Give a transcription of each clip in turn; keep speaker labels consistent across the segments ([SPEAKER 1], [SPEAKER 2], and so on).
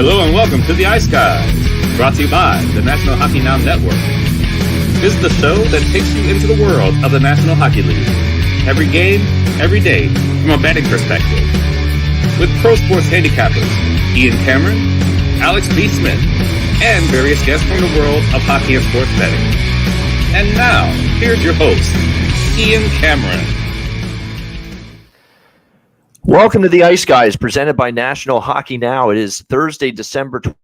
[SPEAKER 1] Hello and welcome to the Ice Guys, brought to you by the National Hockey Now Network. This is the show that takes you into the world of the National Hockey League. Every game, every day, from a betting perspective. With pro sports handicappers, Ian Cameron, Alex B. Smith, and various guests from the world of hockey and sports betting. And now, here's your host, Ian Cameron.
[SPEAKER 2] Welcome to the Ice Guys, presented by National Hockey Now. It is Thursday, December 20th.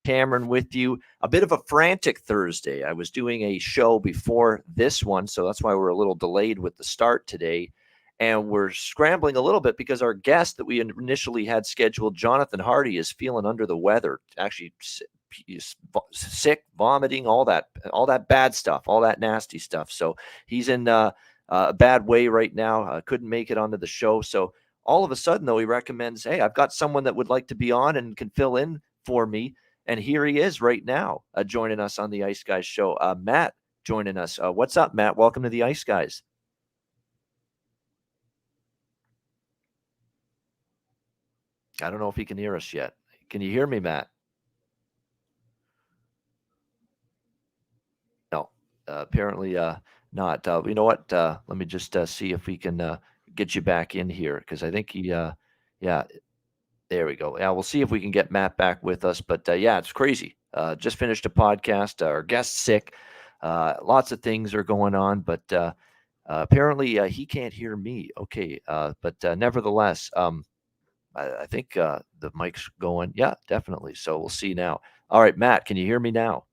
[SPEAKER 2] Cameron with you. A bit of a frantic Thursday. I was doing a show before this one, so that's why we're a little delayed with the start today. And we're scrambling a little bit because our guest that we initially had scheduled, Jonathan Hardy, is feeling under the weather. Actually, he's sick, vomiting, all that bad stuff, all that nasty stuff. So he's in a bad way right now. Couldn't make it onto the show. So all of a sudden, though, he recommends, hey, I've got someone that would like to be on and can fill in for me. And here he is right now, joining us on the Ice Guys show. Matt joining us. What's up, Matt? Welcome to the Ice Guys. I don't know if he can hear us yet. Can you hear me, Matt? No, apparently not. You know what? Let me just see if we can get you back in here, because I think he, yeah, there we go. Yeah, we'll see if we can get Matt back with us. But yeah, it's crazy. Just finished a podcast. Our guest's sick. Lots of things are going on, but apparently he can't hear me. Okay, but nevertheless, I think the mic's going. Yeah, definitely. So we'll see now. All right, Matt, can you hear me now?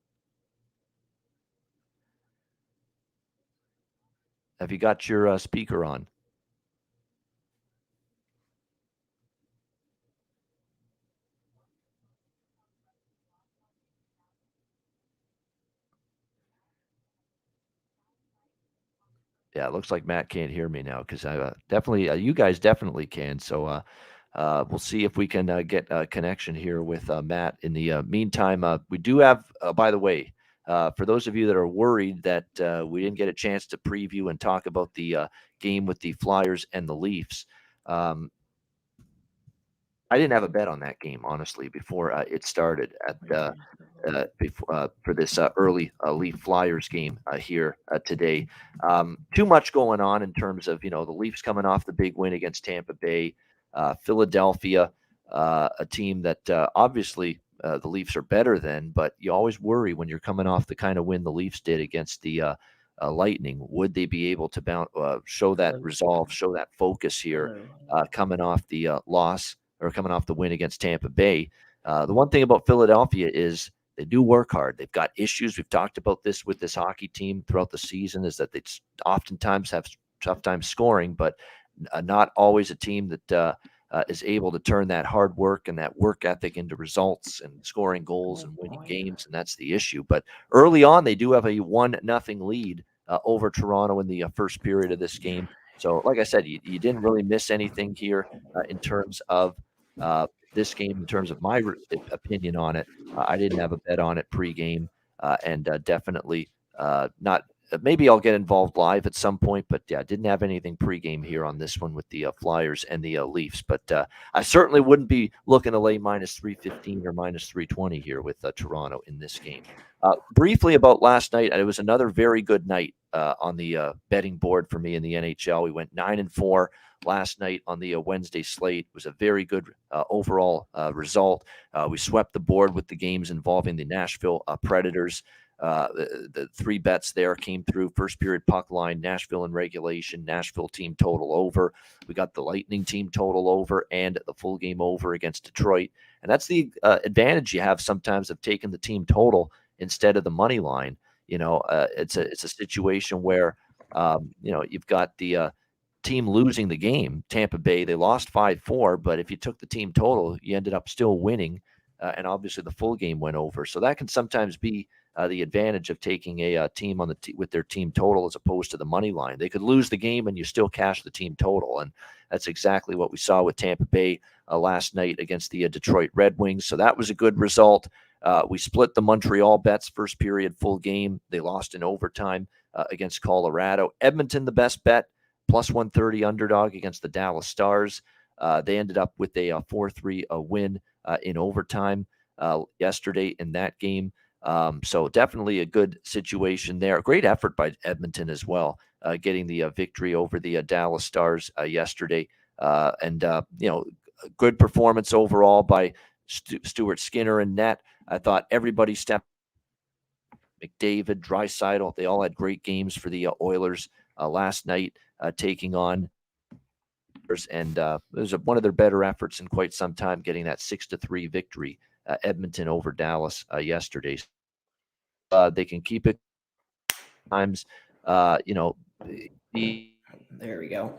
[SPEAKER 2] Have you got your speaker on? Yeah, it looks like Matt can't hear me now, because I definitely, you guys definitely can. So we'll see if we can get a connection here with Matt. In the meantime, we do have, by the way, for those of you that are worried that we didn't get a chance to preview and talk about the game with the Flyers and the Leafs. I didn't have a bet on that game, honestly, before it started for this early Leaf Flyers game here today. Too much going on in terms of, the Leafs coming off the big win against Tampa Bay, Philadelphia, a team that obviously the Leafs are better than, but you always worry when you're coming off the kind of win the Leafs did against the Lightning. Would they be able to show that resolve, show that focus here, coming off the loss, or coming off the win against Tampa Bay? The one thing about Philadelphia is they do work hard. They've got issues. We've talked about this with this hockey team throughout the season, is that they oftentimes have tough time scoring, but not always a team that is able to turn that hard work and that work ethic into results and scoring goals and winning games, and that's the issue. But early on, they do have a 1-0 lead over Toronto in the first period of this game. So, like I said, you didn't really miss anything here in terms of this game, in terms of my opinion on it. I didn't have a bet on it pregame, and definitely not. Maybe I'll get involved live at some point, but yeah, I didn't have anything pregame here on this one with the Flyers and the Leafs. But I certainly wouldn't be looking to lay minus 315 or minus 320 here with Toronto in this game. Briefly about last night, it was another very good night on the betting board for me in the NHL. We went 9-4 last night on the Wednesday slate. It was a very good overall result. We swept the board with the games involving the Nashville Predators. The three bets there came through: first period puck line, Nashville in regulation, Nashville team total over. We got the Lightning team total over and the full game over against Detroit. And that's the advantage you have sometimes of taking the team total instead of the money line. It's a situation where, you've got the team losing the game. Tampa Bay, they lost 5-4, but if you took the team total, you ended up still winning. And obviously the full game went over. So that can sometimes be the advantage of taking a team on with their team total as opposed to the money line. They could lose the game and you still cash the team total, and that's exactly what we saw with Tampa Bay last night against the Detroit Red Wings. So that was a good result. We split the Montreal bets, first period, full game. They lost in overtime against Colorado. Edmonton, the best bet, plus 130 underdog against the Dallas Stars. They ended up with a 4-3 win in overtime yesterday in that game. So definitely a good situation there. Great effort by Edmonton as well, getting the victory over the Dallas Stars yesterday. And good performance overall by Stuart Skinner and net. I thought everybody stepped. McDavid, Draisaitl, they all had great games for the Oilers last night, taking on. And it was one of their better efforts in quite some time, getting that 6-3 victory, Edmonton over Dallas yesterday. They can keep it times,
[SPEAKER 3] there we go.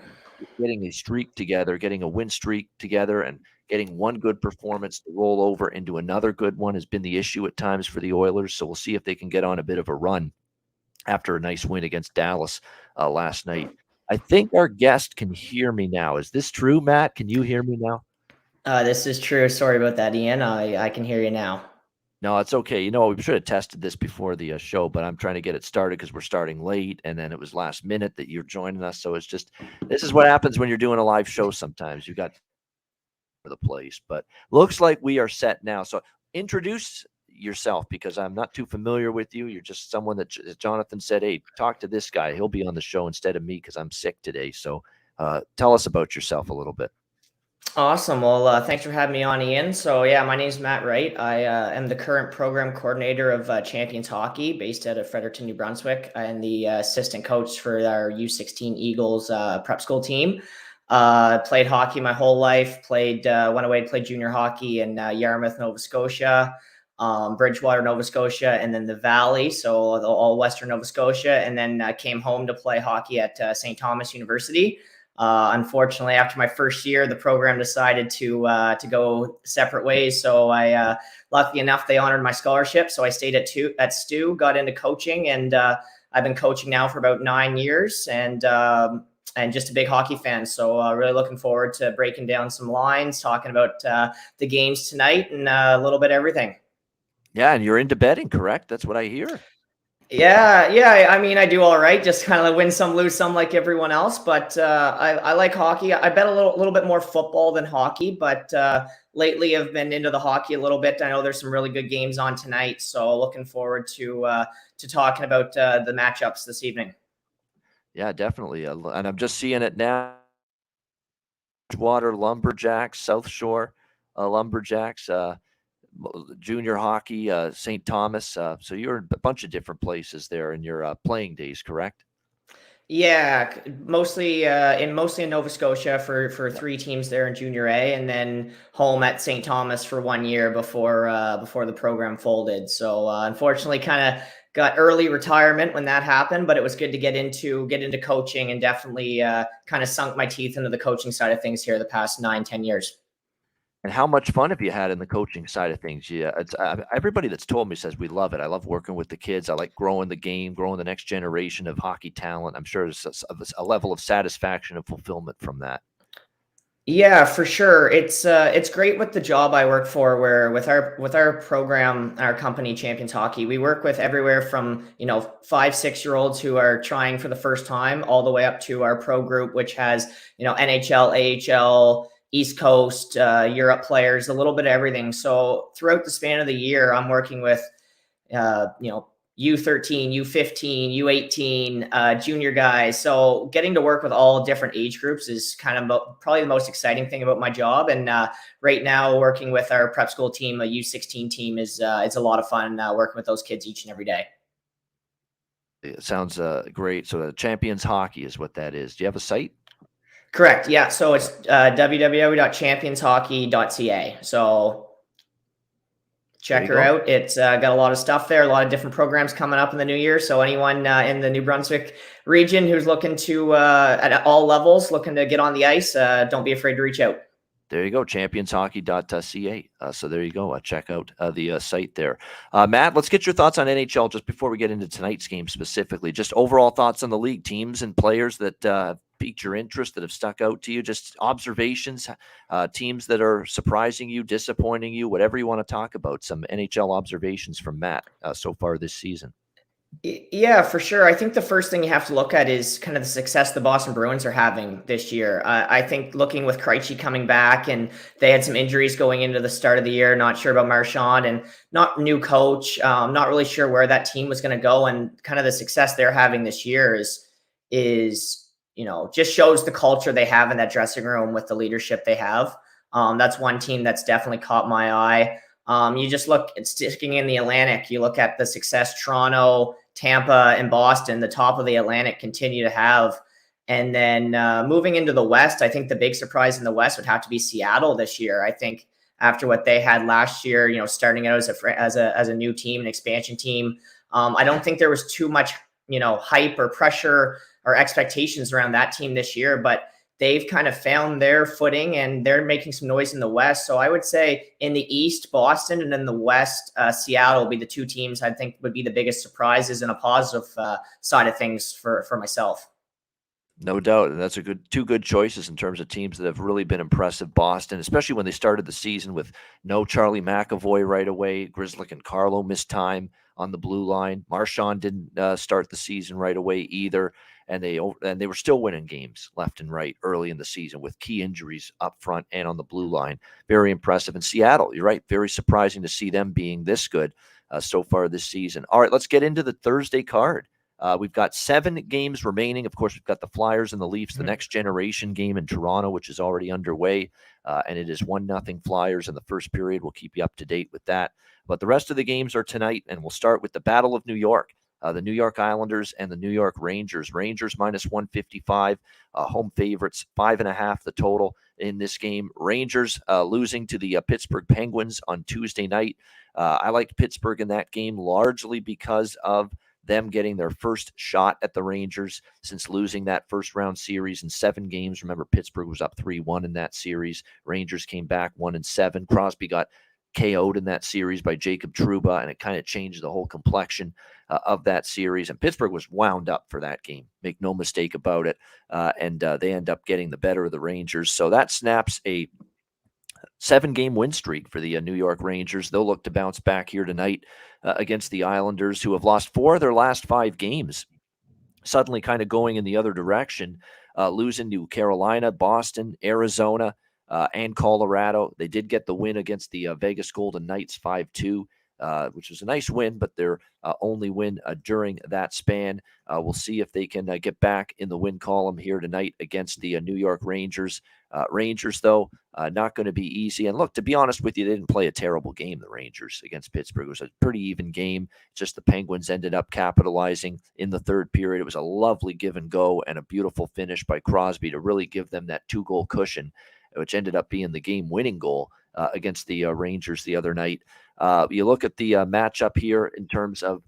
[SPEAKER 2] Getting a streak together, getting a win streak together, and getting one good performance to roll over into another good one has been the issue at times for the Oilers. So we'll see if they can get on a bit of a run after a nice win against Dallas last night. I think our guest can hear me now. Is this true, Matt? Can you hear me now?
[SPEAKER 3] This is true. Sorry about that, Ian. I can hear you now.
[SPEAKER 2] No, it's okay. We should have tested this before the show, but I'm trying to get it started because we're starting late, and then it was last minute that you're joining us. So it's just, this is what happens when you're doing a live show sometimes. You got the place, but looks like we are set now. So introduce yourself, because I'm not too familiar with you. You're just someone that Jonathan said, hey, talk to this guy. He'll be on the show instead of me because I'm sick today. So tell us about yourself a little bit.
[SPEAKER 3] Awesome. Well, thanks for having me on, Ian. So yeah, my name is Matt Wright. I am the current program coordinator of Champions Hockey based out of Fredericton, New Brunswick, and the assistant coach for our U16 Eagles prep school team. Played hockey my whole life, went away to play junior hockey in Yarmouth, Nova Scotia, Bridgewater, Nova Scotia, and then the Valley, so all Western Nova Scotia, and then came home to play hockey at St. Thomas University. Unfortunately, after my first year, the program decided to go separate ways. So luckily enough, they honored my scholarship. So I stayed at STU, got into coaching, and I've been coaching now for about 9 years, and just a big hockey fan. So really looking forward to breaking down some lines, talking about the games tonight, and a little bit of everything.
[SPEAKER 2] Yeah, and you're into betting, correct? That's what I hear.
[SPEAKER 3] Yeah. I mean, I do all right. Just kind of win some, lose some, like everyone else. But I like hockey. I bet a little bit more football than hockey. But lately, I've been into the hockey a little bit. I know there's some really good games on tonight. So looking forward to talking about the matchups this evening.
[SPEAKER 2] Yeah, definitely. And I'm just seeing it now. Bridgewater Lumberjacks, South Shore Lumberjacks. Junior hockey, St. Thomas. So you're in a bunch of different places there in your playing days, correct?
[SPEAKER 3] Yeah, mostly in Nova Scotia for 3 teams there in Junior A, and then home at St. Thomas for 1 year before the program folded. So unfortunately, kind of got early retirement when that happened, but it was good to get into coaching, and definitely kind of sunk my teeth into the coaching side of things here the past 9-10 years.
[SPEAKER 2] And how much fun have you had in the coaching side of things? Yeah, it's everybody that's told me says we love it. I love working with the kids. I like growing the game, growing the next generation of hockey talent. I'm sure there's a level of satisfaction and fulfillment from that.
[SPEAKER 3] Yeah, for sure. It's great with the job I work for, where with our program, our company, Champions Hockey, we work with everywhere from 5-6-year-olds who are trying for the first time, all the way up to our pro group, which has NHL, AHL, East Coast, Europe players, a little bit of everything. So throughout the span of the year, I'm working with, U13, U15, U18, junior guys. So getting to work with all different age groups is kind of probably the most exciting thing about my job. And right now, working with our prep school team, a U16 team, it's a lot of fun working with those kids each and every day.
[SPEAKER 2] It sounds great. So Champions Hockey is what that is. Do you have a site?
[SPEAKER 3] Correct. Yeah. So it's www.championshockey.ca. So check her out. It's got a lot of stuff there, a lot of different programs coming up in the new year. So anyone in the New Brunswick region who's looking to, at all levels, looking to get on the ice, don't be afraid to reach out.
[SPEAKER 2] There you go, championshockey.ca. So there you go. Check out the site there. Matt, let's get your thoughts on NHL just before we get into tonight's game specifically. Just overall thoughts on the league, teams and players that piqued your interest, that have stuck out to you, just observations, teams that are surprising you, disappointing you, whatever you want to talk about. Some NHL observations from Matt so far this season.
[SPEAKER 3] Yeah, for sure. I think the first thing you have to look at is kind of the success the Boston Bruins are having this year. I think looking with Krejci coming back, and they had some injuries going into the start of the year, not sure about Marchand, and not new coach, not really sure where that team was going to go, and kind of the success they're having this year is just shows the culture they have in that dressing room with the leadership they have. That's one team that's definitely caught my eye. You just look at sticking in the Atlantic. You look at the success Toronto, Tampa, and Boston, the top of the Atlantic, continue to have. And then moving into the West, I think the big surprise in the West would have to be Seattle this year. I think after what they had last year, starting out as a new team, an expansion team, I don't think there was too much hype or pressure or expectations around that team this year, but they've kind of found their footing and they're making some noise in the West. So I would say in the East, Boston, and in the West, Seattle will be the two teams I think would be the biggest surprises and a positive side of things for myself.
[SPEAKER 2] No doubt. And that's two good choices in terms of teams that have really been impressive. Boston, especially when they started the season with no Charlie McAvoy right away. Grizzlick and Carlo missed time on the blue line. Marchand didn't start the season right away either. And they were still winning games left and right early in the season with key injuries up front and on the blue line. Very impressive. And Seattle, you're right, very surprising to see them being this good so far this season. All right, let's get into the Thursday card. We've got 7 games remaining. Of course, we've got the Flyers and the Leafs, the next generation game in Toronto, which is already underway. And it is 1-0 Flyers in the first period. We'll keep you up to date with that. But the rest of the games are tonight, and we'll start with the Battle of New York. The New York Islanders and the New York Rangers. Rangers minus 155, home favorites, 5.5 the total in this game. Rangers losing to the Pittsburgh Penguins on Tuesday night. I liked Pittsburgh in that game largely because of them getting their first shot at the Rangers since losing that first round series in 7 games. Remember, Pittsburgh was up 3-1 in that series. Rangers came back 1-7. Crosby got KO'd in that series by Jacob Trouba, and it kind of changed the whole complexion of that series. And Pittsburgh was wound up for that game. Make no mistake about it. And they end up getting the better of the Rangers. So that snaps a 7-game win streak for the New York Rangers. They'll look to bounce back here tonight against the Islanders, who have lost 4 of their last 5 games. Suddenly kind of going in the other direction, losing to Carolina, Boston, Arizona, and Colorado. They did get the win against the Vegas Golden Knights 5-2, which was a nice win, but their only win during that span. We'll see if they can get back in the win column here tonight against the New York Rangers. Rangers, though, not going to be easy. And look, to be honest with you, they didn't play a terrible game, the Rangers, against Pittsburgh. It was a pretty even game. Just the Penguins ended up capitalizing in the third period. It was a lovely give and go and a beautiful finish by Crosby to really give them that 2-goal cushion, which ended up being the game-winning goal against the Rangers the other night. You look at the matchup here in terms of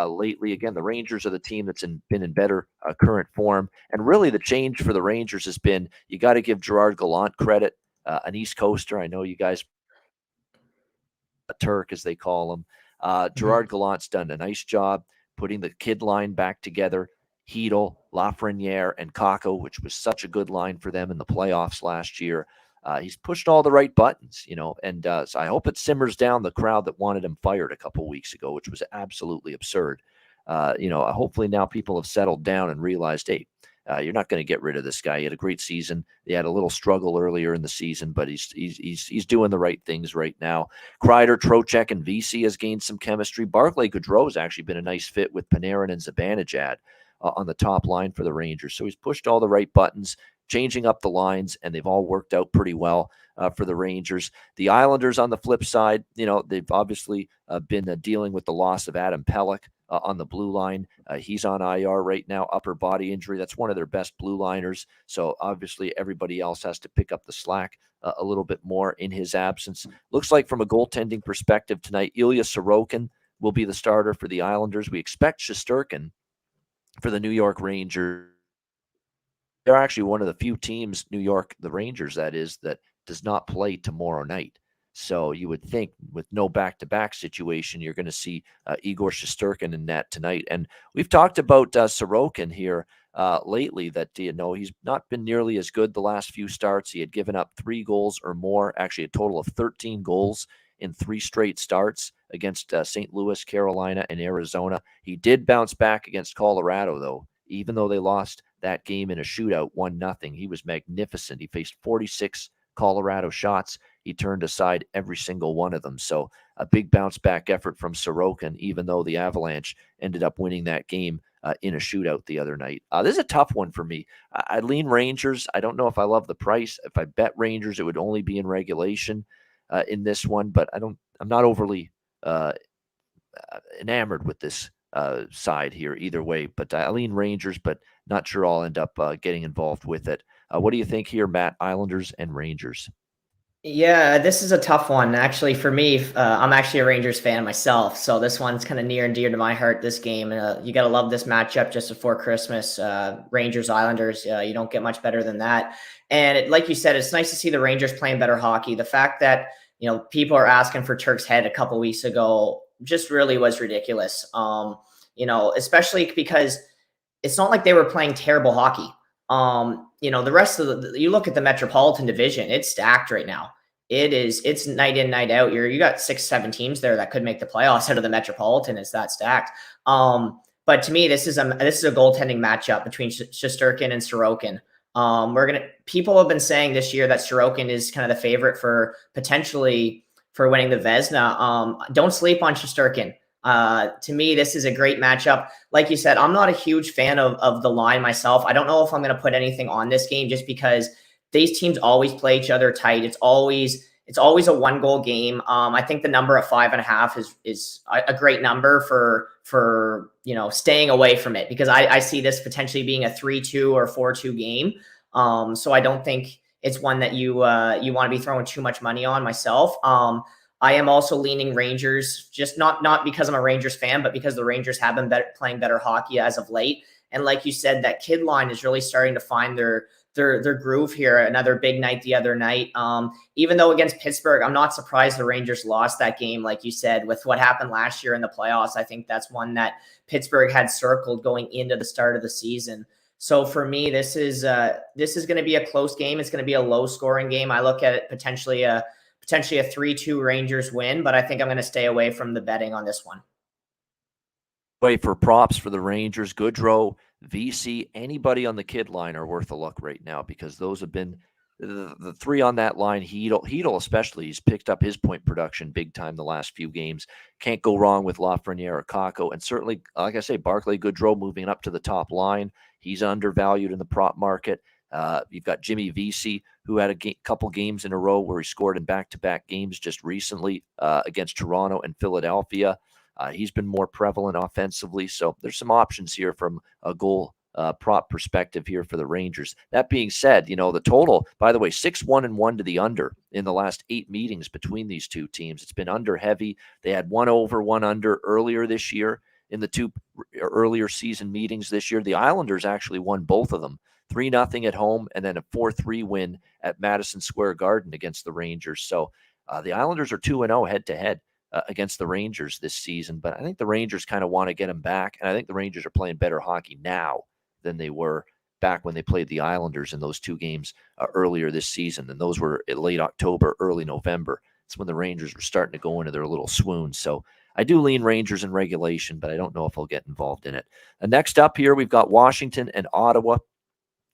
[SPEAKER 2] lately, again, the Rangers are the team that's been in better current form. And really the change for the Rangers has been, you got to give Gerard Gallant credit, an East Coaster. I know you guys, a Turk as they call him. Gerard Gallant's done a nice job putting the kid line back together. Hedel, Lafreniere, and Kakko, which was such a good line for them in the playoffs last year. He's pushed all the right buttons, and so I hope it simmers down the crowd that wanted him fired a couple weeks ago, which was absolutely absurd. Hopefully now people have settled down and realized, hey, you're not going to get rid of this guy. He had a great season. They had a little struggle earlier in the season, but he's doing the right things right now. Kreider, Trocheck, and VC has gained some chemistry. Barclay Goodrow has actually been a nice fit with Panarin and Zibanejad on the top line for the Rangers. So he's pushed all the right buttons, changing up the lines, and they've all worked out pretty well for the Rangers. The Islanders, on the flip side, they've obviously been dealing with the loss of Adam Pelech on the blue line. He's on IR right now, upper body injury. That's one of their best blue liners. So obviously everybody else has to pick up the slack a little bit more in his absence. Looks like from a goaltending perspective tonight, Ilya Sorokin will be the starter for the Islanders. We expect Shesterkin for the New York Rangers. They're actually one of the few teams, New York, the Rangers, that is, that does not play tomorrow night. So you would think with no back-to-back situation, you're going to see Igor Shesterkin in that tonight. And we've talked about Sorokin here lately that, he's not been nearly as good the last few starts. He had given up 3 goals or more, actually a total of 13 goals in 3 straight starts against St. Louis, Carolina, and Arizona. He did bounce back against Colorado, though. Even though they lost that game in a shootout 1-0, he was magnificent. He faced 46 Colorado shots. He turned aside every single one of them. So a big bounce back effort from Sorokin, even though the Avalanche ended up winning that game in a shootout the other night. This is a tough one for me. I lean Rangers. I don't know if I love the price. If I bet Rangers, it would only be in regulation in this one, but I'm not overly enamored with this side here either way. But I lean Rangers, but not sure I'll end up getting involved with it. What do you think here, Matt? Islanders and Rangers.
[SPEAKER 3] Yeah, this is a tough one. Actually, for me, I'm actually a Rangers fan myself, so this one's kind of near and dear to my heart, this game. You got to love this matchup just before Christmas. Rangers-Islanders, you don't get much better than that. And like you said, it's nice to see the Rangers playing better hockey. The fact that, people are asking for Turk's head a couple weeks ago just really was ridiculous. Especially because it's not like they were playing terrible hockey. The rest of you look at the Metropolitan Division, it's stacked right now. It's night in, night out. You got 6-7 teams there that could make the playoffs out of the Metropolitan. It's that stacked. But to me, this is a goaltending matchup between Shesterkin and Sorokin. People have been saying this year that Sorokin is kind of the favorite for potentially for winning the Vezina. Don't sleep on Shesterkin. To me, this is a great matchup. Like you said, I'm not a huge fan of the line myself. I don't know if I'm going to put anything on this game just because these teams always play each other tight. It's always a 1-goal game. I think the number at 5.5 is a great number for staying away from it, because I see this potentially being a 3-2 or 4-2 game. So I don't think it's one that you want to be throwing too much money on myself. I am also leaning Rangers, just not because I'm a Rangers fan, but because the Rangers have been playing better hockey as of late. And like you said, that kid line is really starting to find their groove here. Another big night the other night. Even though against Pittsburgh, I'm not surprised the Rangers lost that game. Like you said, with what happened last year in the playoffs, I think that's one that Pittsburgh had circled going into the start of the season. So for me, this is going to be a close game. It's going to be a low scoring game. I look at it potentially a 3-2 Rangers win, but I think I'm going to stay away from the betting on this one.
[SPEAKER 2] Wait for props for the Rangers. Goodrow, VC, anybody on the kid line are worth a look right now, because those have been the three on that line. Hedl especially, he's picked up his point production big time the last few games. Can't go wrong with Lafreniere or Kakko. And certainly, like I say, Barclay Goodrow moving up to the top line. He's undervalued in the prop market. You've got Jimmy Vesey, who had a couple games in a row where he scored in back-to-back games just recently against Toronto and Philadelphia. He's been more prevalent offensively, so there's some options here from a goal prop perspective here for the Rangers. That being said, the total, by the way, 6-1-1 to the under in the last 8 meetings between these two teams. It's been under heavy. They had 1 over, 1 under earlier this year in the 2 earlier season meetings this year. The Islanders actually won both of them. 3-0 at home, and then a 4-3 win at Madison Square Garden against the Rangers. So the Islanders are 2-0 head-to-head against the Rangers this season. But I think the Rangers kind of want to get them back, and I think the Rangers are playing better hockey now than they were back when they played the Islanders in those 2 games earlier this season. And those were in late October, early November. It's when the Rangers were starting to go into their little swoon. So I do lean Rangers in regulation, but I don't know if I'll get involved in it. Next up here, we've got Washington and Ottawa.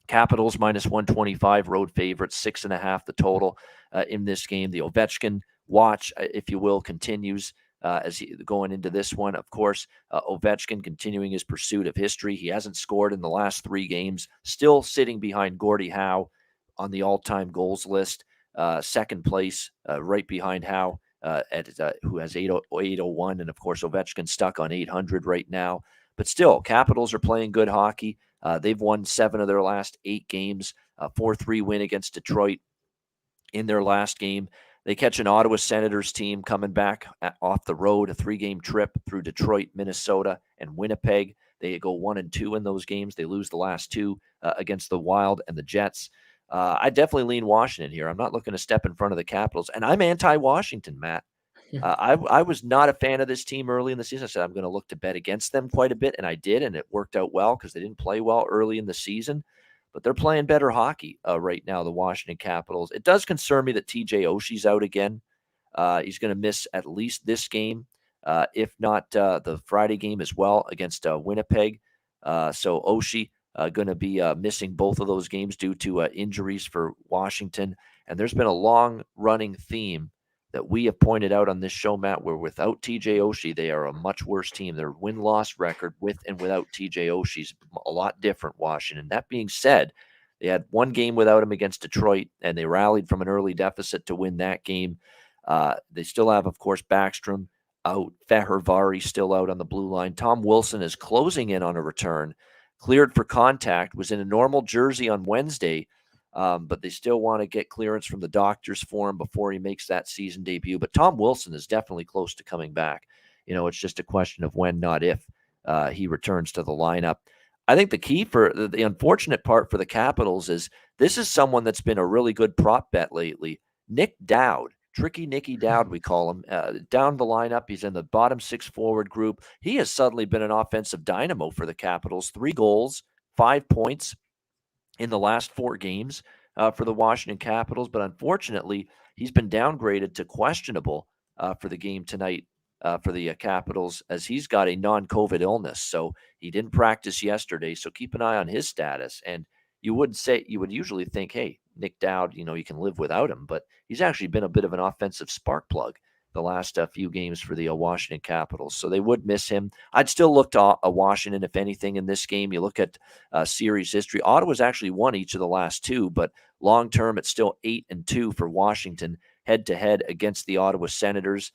[SPEAKER 2] Capitals -125, road favorites, 6.5 the total in this game. The Ovechkin watch, if you will, continues as going into this one. Of course, Ovechkin continuing his pursuit of history. He hasn't scored in the last 3 games, still sitting behind Gordie Howe on the all-time goals list, second place, right behind Howe, who has 801, and of course Ovechkin stuck on 800 right now. But still, Capitals are playing good hockey. They've won 7 of their last 8 games, 4-3 win against Detroit in their last game. They catch an Ottawa Senators team coming back off the road, a 3-game trip through Detroit, Minnesota, and Winnipeg. They go 1-2 in those games. They lose the last 2 against the Wild and the Jets. I definitely lean Washington here. I'm not looking to step in front of the Capitals, and I'm anti-Washington, Matt. I was not a fan of this team early in the season. I said I'm going to look to bet against them quite a bit, and I did, and it worked out well because they didn't play well early in the season. But they're playing better hockey right now, the Washington Capitals. It does concern me that TJ Oshie's out again. He's going to miss at least this game, if not the Friday game as well against Winnipeg. So Oshie going to be missing both of those games due to injuries for Washington. And there's been a long-running theme that we have pointed out on this show, Matt, where without TJ Oshie, they are a much worse team. Their win-loss record with and without TJ Oshie is a lot different, Washington. That being said, they had one game without him against Detroit, and they rallied from an early deficit to win that game. They still have, of course, Backstrom out. Fehervari still out on the blue line. Tom Wilson is closing in on a return. Cleared for contact, was in a normal jersey on Wednesday, but they still want to get clearance from the doctors for him before he makes that season debut. But Tom Wilson is definitely close to coming back. It's just a question of when, not if, he returns to the lineup. I think the key for the unfortunate part for the Capitals is this is someone that's been a really good prop bet lately. Nick Dowd, Tricky Nicky Dowd, we call him, down the lineup. He's in the bottom six forward group. He has suddenly been an offensive dynamo for the Capitals. 3 goals, 5 points in the last 4 games for the Washington Capitals. But unfortunately, he's been downgraded to questionable for the game tonight for the Capitals, as he's got a non-COVID illness. So he didn't practice yesterday. So keep an eye on his status. And you would usually think, hey, Nick Dowd, you can live without him, but he's actually been a bit of an offensive spark plug the last few games for the Washington Capitals. So they would miss him. I'd still look to Washington, if anything, in this game. You look at series history. Ottawa's actually won each of the last 2, but long-term, it's still 8-2 for Washington head-to-head against the Ottawa Senators.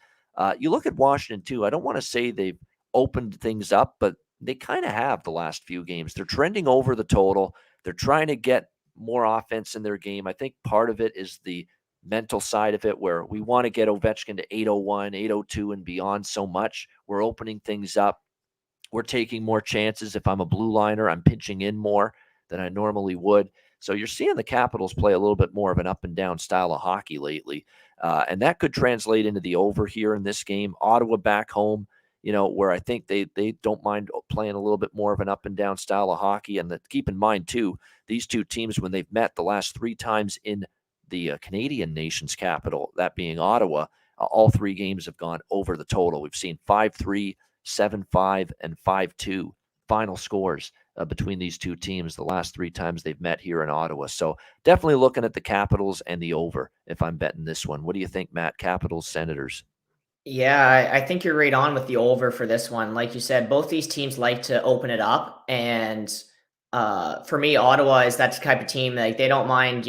[SPEAKER 2] You look at Washington, too. I don't want to say they've opened things up, but they kind of have the last few games. They're trending over the total. They're trying to get more offense in their game. I think part of it is the mental side of it, where we want to get Ovechkin to 801, 802 and beyond so much. We're opening things up. We're taking more chances. If I'm a blue liner, I'm pitching in more than I normally would. So you're seeing the Capitals play a little bit more of an up and down style of hockey lately. And that could translate into the over here in this game. Ottawa back home, where I think they don't mind playing a little bit more of an up and down style of hockey. And keep in mind, too, these two teams, when they've met the last 3 times in the Canadian nation's capital, that being Ottawa, all 3 games have gone over the total. We've seen 5-3, 7-5, and 5-2 final scores between these two teams the last 3 times they've met here in Ottawa. So definitely looking at the Capitals and the over if I'm betting this one. What do you think, Matt? Capitals, Senators?
[SPEAKER 3] Yeah, I think you're right on with the over for this one. Like you said, both these teams like to open it up. And for me, Ottawa is that type of team. Like, they don't mind,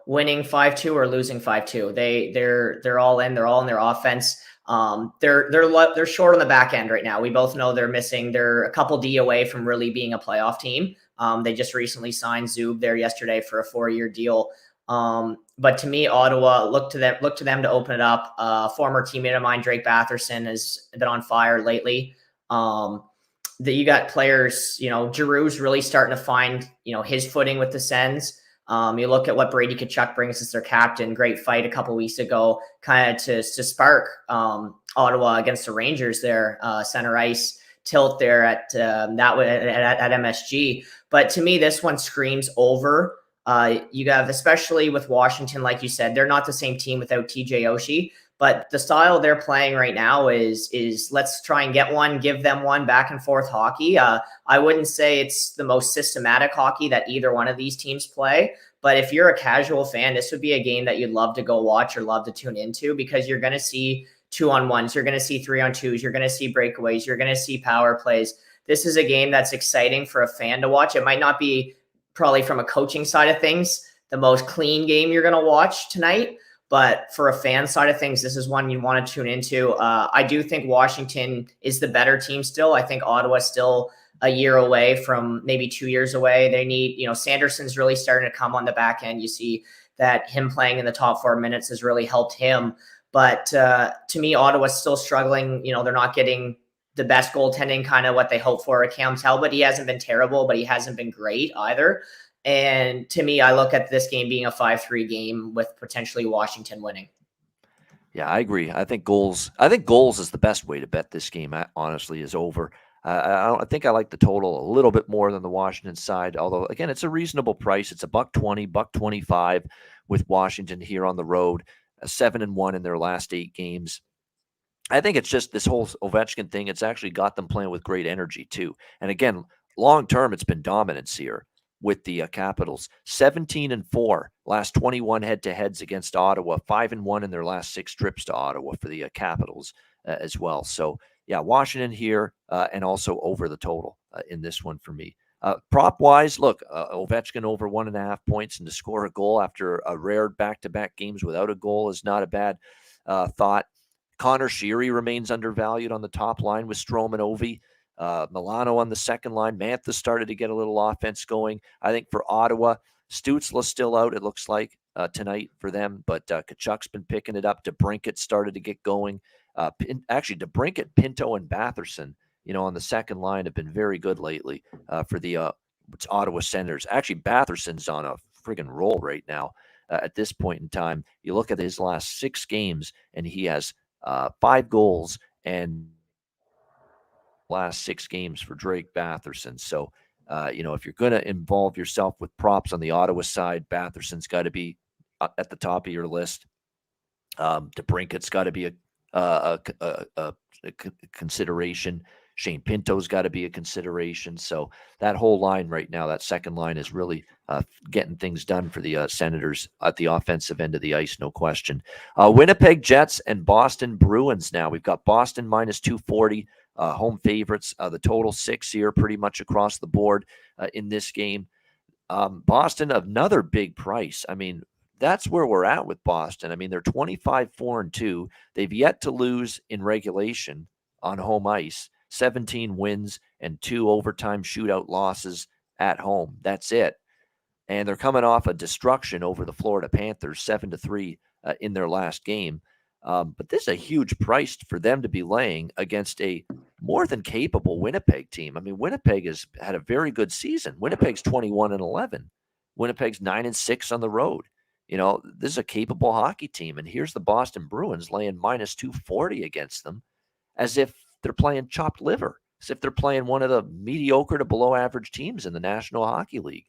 [SPEAKER 3] winning 5-2 or losing 5-2. They're all in. They're all in their offense. They're short on the back end right now. We both know they're a couple D away from really being a playoff team. They just recently signed Zub there yesterday for a 4-year deal. But to me, Ottawa, look to them to open it up. Former teammate of mine, Drake Batherson, has been on fire lately. That you got players, Giroux's really starting to find, his footing with the Sens. You look at what Brady Tkachuk brings as their captain. Great fight a couple weeks ago, kind of to spark Ottawa against the Rangers there, center ice tilt there at MSG. But to me, this one screams over. You have, especially with Washington, like you said, they're not the same team without TJ Oshie. But the style they're playing right now is let's try and get one, give them one, back and forth hockey. I wouldn't say it's the most systematic hockey that either one of these teams play. But if you're a casual fan, this would be a game that you'd love to go watch or love to tune into, because you're going to see 2-on-1s, you're going to see 3-on-2s, you're going to see breakaways, you're going to see power plays. This is a game that's exciting for a fan to watch. It might not be, probably from a coaching side of things, the most clean game you're going to watch tonight. But for a fan side of things, this is one you want to tune into. I do think Washington is the better team still. I think Ottawa's still a year away from maybe 2 years away. They need, Sanderson's really starting to come on the back end. You see that him playing in the top 4 minutes has really helped him. But to me, Ottawa's still struggling. They're not getting the best goaltending, kind of what they hope for. Cam Talbot, he hasn't been terrible, but he hasn't been great either. And to me, I look at this game being a 5-3 game with potentially Washington winning.
[SPEAKER 2] Yeah, I agree. I think goals is the best way to bet this game, honestly, is over. I think I like the total a little bit more than the Washington side, although, again, it's a reasonable price. It's $1.20, $1.25 with Washington here on the road. 7-1 in their last 8 games. I think it's just this whole Ovechkin thing. It's actually got them playing with great energy too. And again, long term, it's been dominance here with the Capitals. 17-4 last 21 head-to-heads against Ottawa. 5-1 in their last 6 trips to Ottawa for the Capitals as well. So yeah, Washington here and also over the total in this one for me. Prop wise, look, Ovechkin over 1.5 points and to score a goal after a rare back-to-back games without a goal is not a bad thought. Connor Sheary remains undervalued on the top line with Strome and Ovi. Milano on the second line. Mantha started to get a little offense going. I think for Ottawa, Stützle's still out, it looks like, tonight for them, but Kachuk's been picking it up. DeBrincat started to get going. Actually, DeBrincat, Pinto, and Batherson, on the second line have been very good lately for the Ottawa Senators. Actually, Batherson's on a friggin' roll right now at this point in time. You look at his last 6 games, and he has 5 goals and last 6 games for Drake Batherson. So, if you're going to involve yourself with props on the Ottawa side, Batherson's got to be at the top of your list. DeBrincat's got to be a consideration. Shane Pinto's got to be a consideration. So that whole line right now, that second line is really getting things done for the Senators at the offensive end of the ice, no question. Winnipeg Jets and Boston Bruins now. We've got Boston minus 240, home favorites. The total 6 here pretty much across the board in this game. Boston, another big price. I mean, that's where we're at with Boston. I mean, they're 25-4-2. They've yet to lose in regulation on home ice. 17 wins and 2 overtime shootout losses at home. That's it. And they're coming off a destruction over the Florida Panthers, 7-3 in their last game. But this is a huge price for them to be laying against a more than capable Winnipeg team. I mean, Winnipeg has had a very good season. Winnipeg's 21-11. Winnipeg's 9-6 on the road. This is a capable hockey team. And here's the Boston Bruins laying minus 240 against them as if they're playing chopped liver, as if they're playing one of the mediocre to below average teams in the National Hockey League.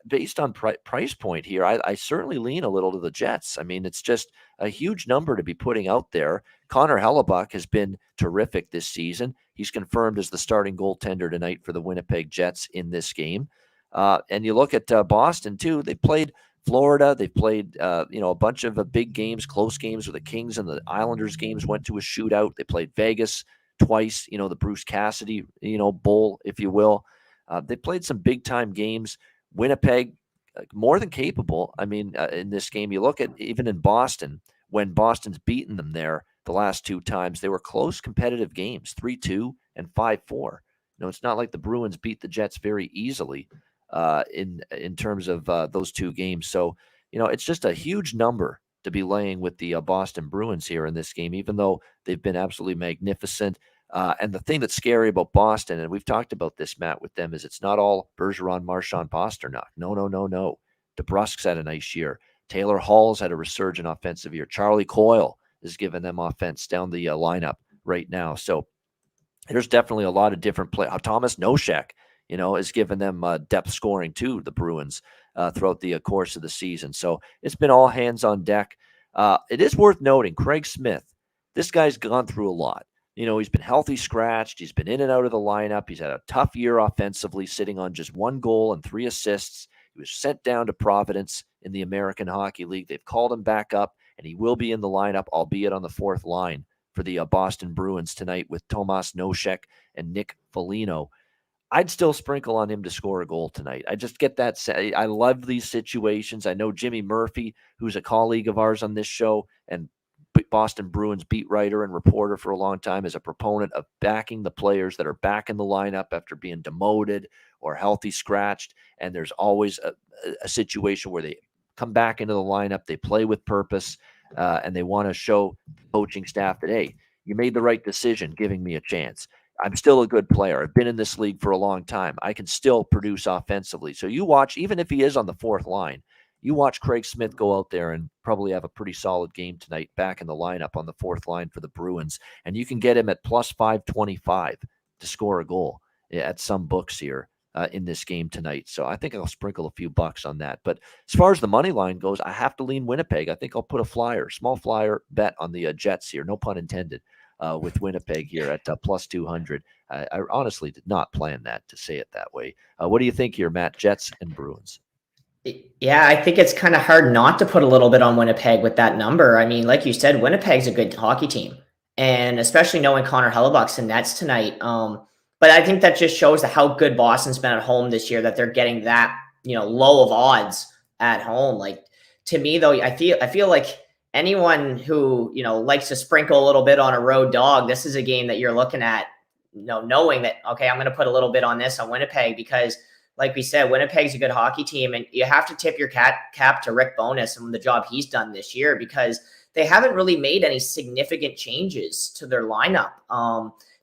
[SPEAKER 2] Based on price point here, I certainly lean a little to the Jets. I mean, it's just a huge number to be putting out there. Connor Hellebuck has been terrific this season. He's confirmed as the starting goaltender tonight for the Winnipeg Jets in this game. And you look at Boston, too. They played Florida. They've played, a bunch of big games, close games where the Kings and the Islanders games went to a shootout. They played Vegas twice, the Bruce Cassidy, bowl, if you will. They played some big-time games. Winnipeg, more than capable. I mean, in this game, you look at even in Boston, when Boston's beaten them there the last 2 times, they were close competitive games, 3-2 and 5-4. It's not like the Bruins beat the Jets very easily in terms of those 2 games. So, it's just a huge number to be laying with the Boston Bruins here in this game, even though they've been absolutely magnificent. And the thing that's scary about Boston, and we've talked about this, Matt, with them, is it's not all Bergeron, Marchand, Pasternak. No. DeBrusk's had a nice year. Taylor Hall's had a resurgent offensive year. Charlie Coyle is giving them offense down the lineup right now. So there's definitely a lot of different play. Thomas Nosek, is giving them depth scoring too, the Bruins, throughout the course of the season. So it's been all hands on deck. It is worth noting, Craig Smith, this guy's gone through a lot. He's been healthy scratched. He's been in and out of the lineup. He's had a tough year offensively, sitting on just 1 goal and 3 assists. He was sent down to Providence in the American Hockey League. They've called him back up, and he will be in the lineup, albeit on the 4th line for the Boston Bruins tonight with Tomas Nosek and Nick Foligno. I'd still sprinkle on him to score a goal tonight. I just get that. I love these situations. I know Jimmy Murphy, who's a colleague of ours on this show and Boston Bruins beat writer and reporter for a long time, is a proponent of backing the players that are back in the lineup after being demoted or healthy scratched. And there's always a situation where they come back into the lineup, they play with purpose, and they want to show the coaching staff that, hey, you made the right decision giving me a chance. I'm still a good player. I've been in this league for a long time. I can still produce offensively. So you watch, even if he is on the 4th line, you watch Craig Smith go out there and probably have a pretty solid game tonight back in the lineup on the 4th line for the Bruins. And you can get him at plus 525 to score a goal at some books here in this game tonight. So I think I'll sprinkle a few bucks on that. But as far as the money line goes, I have to lean Winnipeg. I think I'll put a small flyer bet on the Jets here. No pun intended. With Winnipeg here at plus 200. I honestly did not plan that, to say it that way. What do you think here, Matt? Jets and Bruins.
[SPEAKER 3] Yeah, I think it's kind of hard not to put a little bit on Winnipeg with that number. I mean, like you said, Winnipeg's a good hockey team, and especially knowing Connor Hellebuck's in nets tonight. But I think that just shows how good Boston's been at home this year, that they're getting that, low of odds at home. Like, to me though, I feel like anyone who, likes to sprinkle a little bit on a road dog, this is a game that you're looking at, knowing that, okay, I'm going to put a little bit on this on Winnipeg, because like we said, Winnipeg's a good hockey team, and you have to tip your cap to Rick Bowness and the job he's done this year, because they haven't really made any significant changes to their lineup.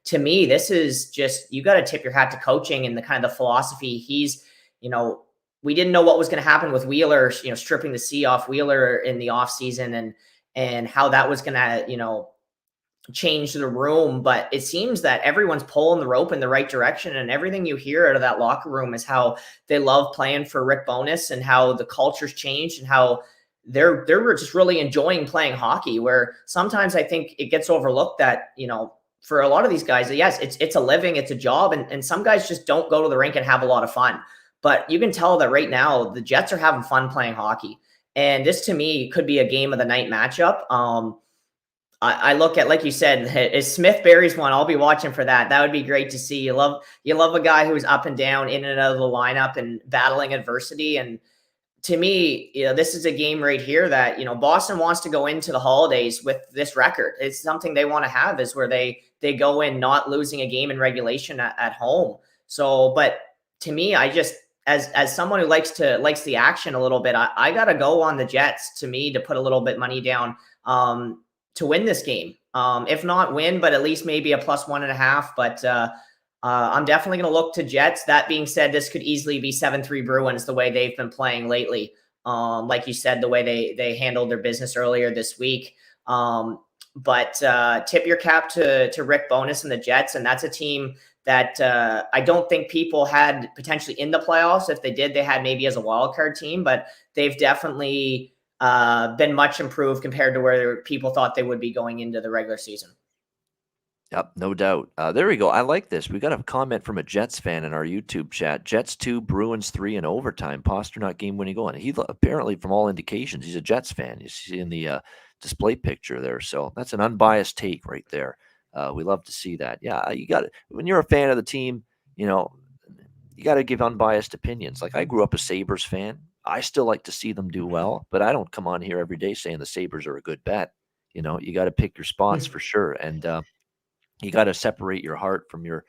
[SPEAKER 3] To me, this is just, you got to tip your hat to coaching and the kind of the philosophy he's, we didn't know what was going to happen with Wheeler, stripping the C off Wheeler in the offseason, and how that was going to, change the room. But it seems that everyone's pulling the rope in the right direction, and everything you hear out of that locker room is how they love playing for Rick Bowness, and how the culture's changed, and how they're just really enjoying playing hockey, where sometimes I think it gets overlooked that, for a lot of these guys, yes, it's a living, it's a job, and some guys just don't go to the rink and have a lot of fun. But you can tell that right now the Jets are having fun playing hockey. And this, to me, could be a game of the night matchup. I look at, like you said, if Smith buries one, I'll be watching for that. That would be great to see. You love a guy who's up and down, in and out of the lineup, and battling adversity. And to me, this is a game right here that, Boston wants to go into the holidays with this record. It's something they want to have, is where they go in not losing a game in regulation at home. So, but to me, I just, as someone who likes the action a little bit, I got to go on the Jets, to me, to put a little bit money down, to win this game. If not win, but at least maybe a plus 1.5. But I'm definitely going to look to Jets. That being said, this could easily be 7-3 Bruins, the way they've been playing lately. Like you said, the way they handled their business earlier this week. But tip your cap to Rick Bowness and the Jets. And that's a team that I don't think people had potentially in the playoffs. If they did, they had maybe as a wild card team, but they've definitely been much improved compared to where people thought they would be going into the regular season.
[SPEAKER 2] Yep, no doubt. There we go. I like this. We got a comment from a Jets fan in our YouTube chat. Jets 2, Bruins 3 in overtime. Pasternak game-winning goal. And he apparently, from all indications, he's a Jets fan. You see in the display picture there. So that's an unbiased take right there. We love to see that. Yeah, you got it. When you're a fan of the team, you got to give unbiased opinions. Like, I grew up a Sabres fan. I still like to see them do well, but I don't come on here every day saying the Sabres are a good bet. You got to pick your spots for sure. And you got to separate your heart from your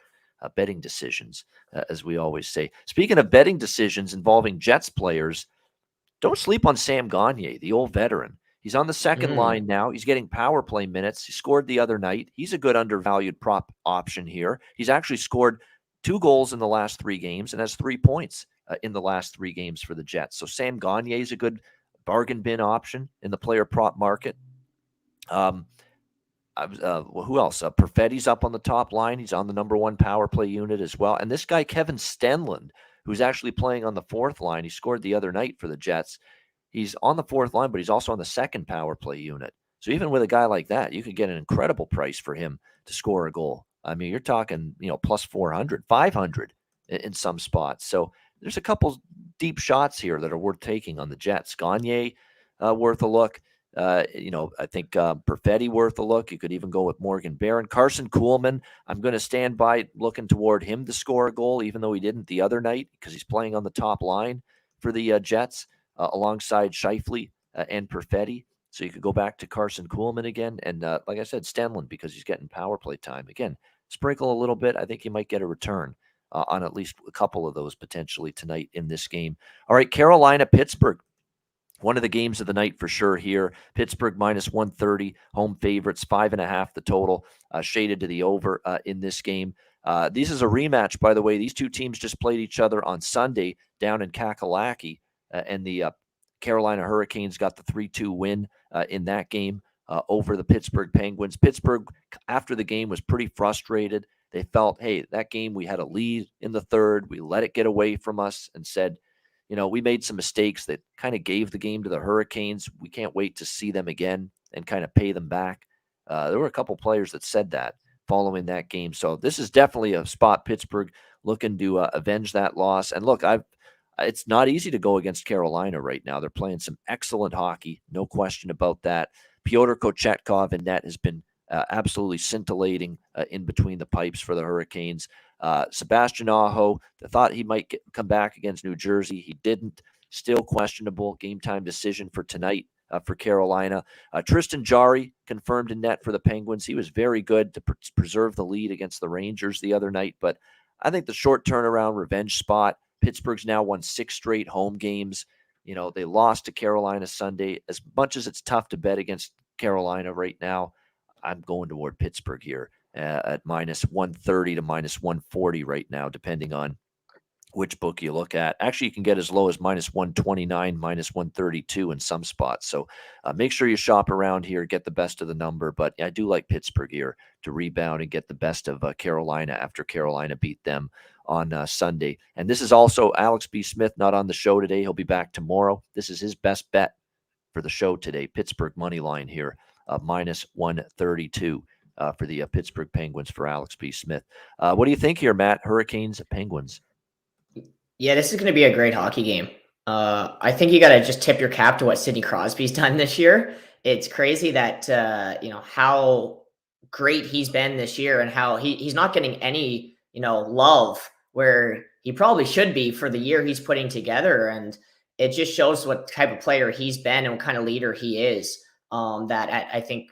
[SPEAKER 2] betting decisions, as we always say. Speaking of betting decisions involving Jets players, don't sleep on Sam Gagner, the old veteran. He's on the second line now. He's getting power play minutes. He scored the other night. He's a good undervalued prop option here. He's actually scored 2 goals in the last 3 games and has 3 points in the last 3 games for the Jets. So Sam Gagner is a good bargain bin option in the player prop market. Who else? Perfetti's up on the top line. He's on the number 1 power play unit as well. And this guy, Kevin Stenlund, who's actually playing on the 4th line. He scored the other night for the Jets. He's on the 4th line, but he's also on the 2nd power play unit. So even with a guy like that, you could get an incredible price for him to score a goal. I mean, you're talking, plus 400, 500 in some spots. So there's a couple deep shots here that are worth taking on the Jets. Gagner, worth a look. I think Perfetti worth a look. You could even go with Morgan Barron. Carson Kuhlman, I'm going to stand by looking toward him to score a goal, even though he didn't the other night, because he's playing on the top line for the Jets alongside Scheifele and Perfetti. So you could go back to Carson Kuhlman again. And like I said, Stenlund, because he's getting power play time. Again, sprinkle a little bit. I think you might get a return on at least a couple of those potentially tonight in this game. All right, Carolina, Pittsburgh. One of the games of the night for sure here. Pittsburgh minus 130, home favorites, 5.5 the total, shaded to the over in this game. This is a rematch, by the way. These two teams just played each other on Sunday down in Kakalaki, and the Carolina Hurricanes got the 3-2 win in that game over the Pittsburgh Penguins. Pittsburgh, after the game, was pretty frustrated. They felt, hey, that game we had a lead in the third. We let it get away from us and said, we made some mistakes that kind of gave the game to the Hurricanes. We can't wait to see them again and kind of pay them back. There were a couple players that said that following that game. So this is definitely a spot Pittsburgh looking to avenge that loss. And look, it's not easy to go against Carolina right now. They're playing some excellent hockey, no question about that. Pyotr Kochetkov in net has been absolutely scintillating in between the pipes for the Hurricanes. Sebastian Aho, I thought he might come back against New Jersey. He didn't. Still questionable. Game time decision for tonight for Carolina. Tristan Jarry confirmed in net for the Penguins. He was very good to preserve the lead against the Rangers the other night. But I think the short turnaround revenge spot, Pittsburgh's now won 6 straight home games. They lost to Carolina Sunday. As much as it's tough to bet against Carolina right now, I'm going toward Pittsburgh here at minus 130 to minus 140 right now, depending on which book you look at. Actually, you can get as low as minus 129, minus 132 in some spots. So make sure you shop around here, get the best of the number. But I do like Pittsburgh here to rebound and get the best of Carolina after Carolina beat them on Sunday. And this is also Alex B. Smith, not on the show today. He'll be back tomorrow. This is his best bet for the show today. Pittsburgh money line here, minus 132 for the Pittsburgh Penguins for Alex B. Smith. What do you think here, Matt? Hurricanes, Penguins.
[SPEAKER 3] Yeah, this is going to be a great hockey game. I think you got to just tip your cap to what Sidney Crosby's done this year. It's crazy that, how great he's been this year and how he's not getting any, love where he probably should be for the year he's putting together. And it just shows what type of player he's been and what kind of leader he is. I think,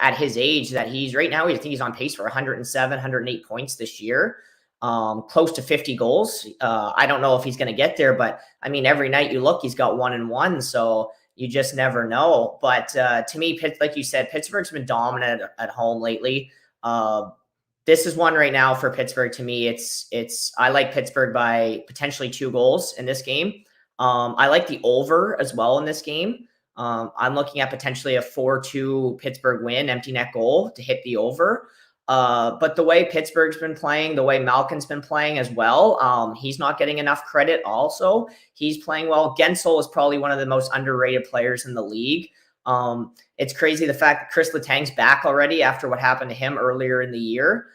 [SPEAKER 3] at his age that he's right now, I think he's on pace for 107, 108 points this year. Close to 50 goals. I don't know if he's going to get there, but I mean, every night you look, he's got 1-1. So you just never know. But to me, like you said, Pittsburgh's been dominant at home lately. This is one right now for Pittsburgh. To me, I like Pittsburgh by potentially 2 goals in this game. I like the over as well in this game. I'm looking at potentially a 4-2 Pittsburgh win, empty net goal to hit the over. But the way Pittsburgh's been playing, the way Malkin's been playing as well, he's not getting enough credit also. He's playing well. Gensel is probably one of the most underrated players in the league. It's crazy the fact that Chris Letang's back already after what happened to him earlier in the year.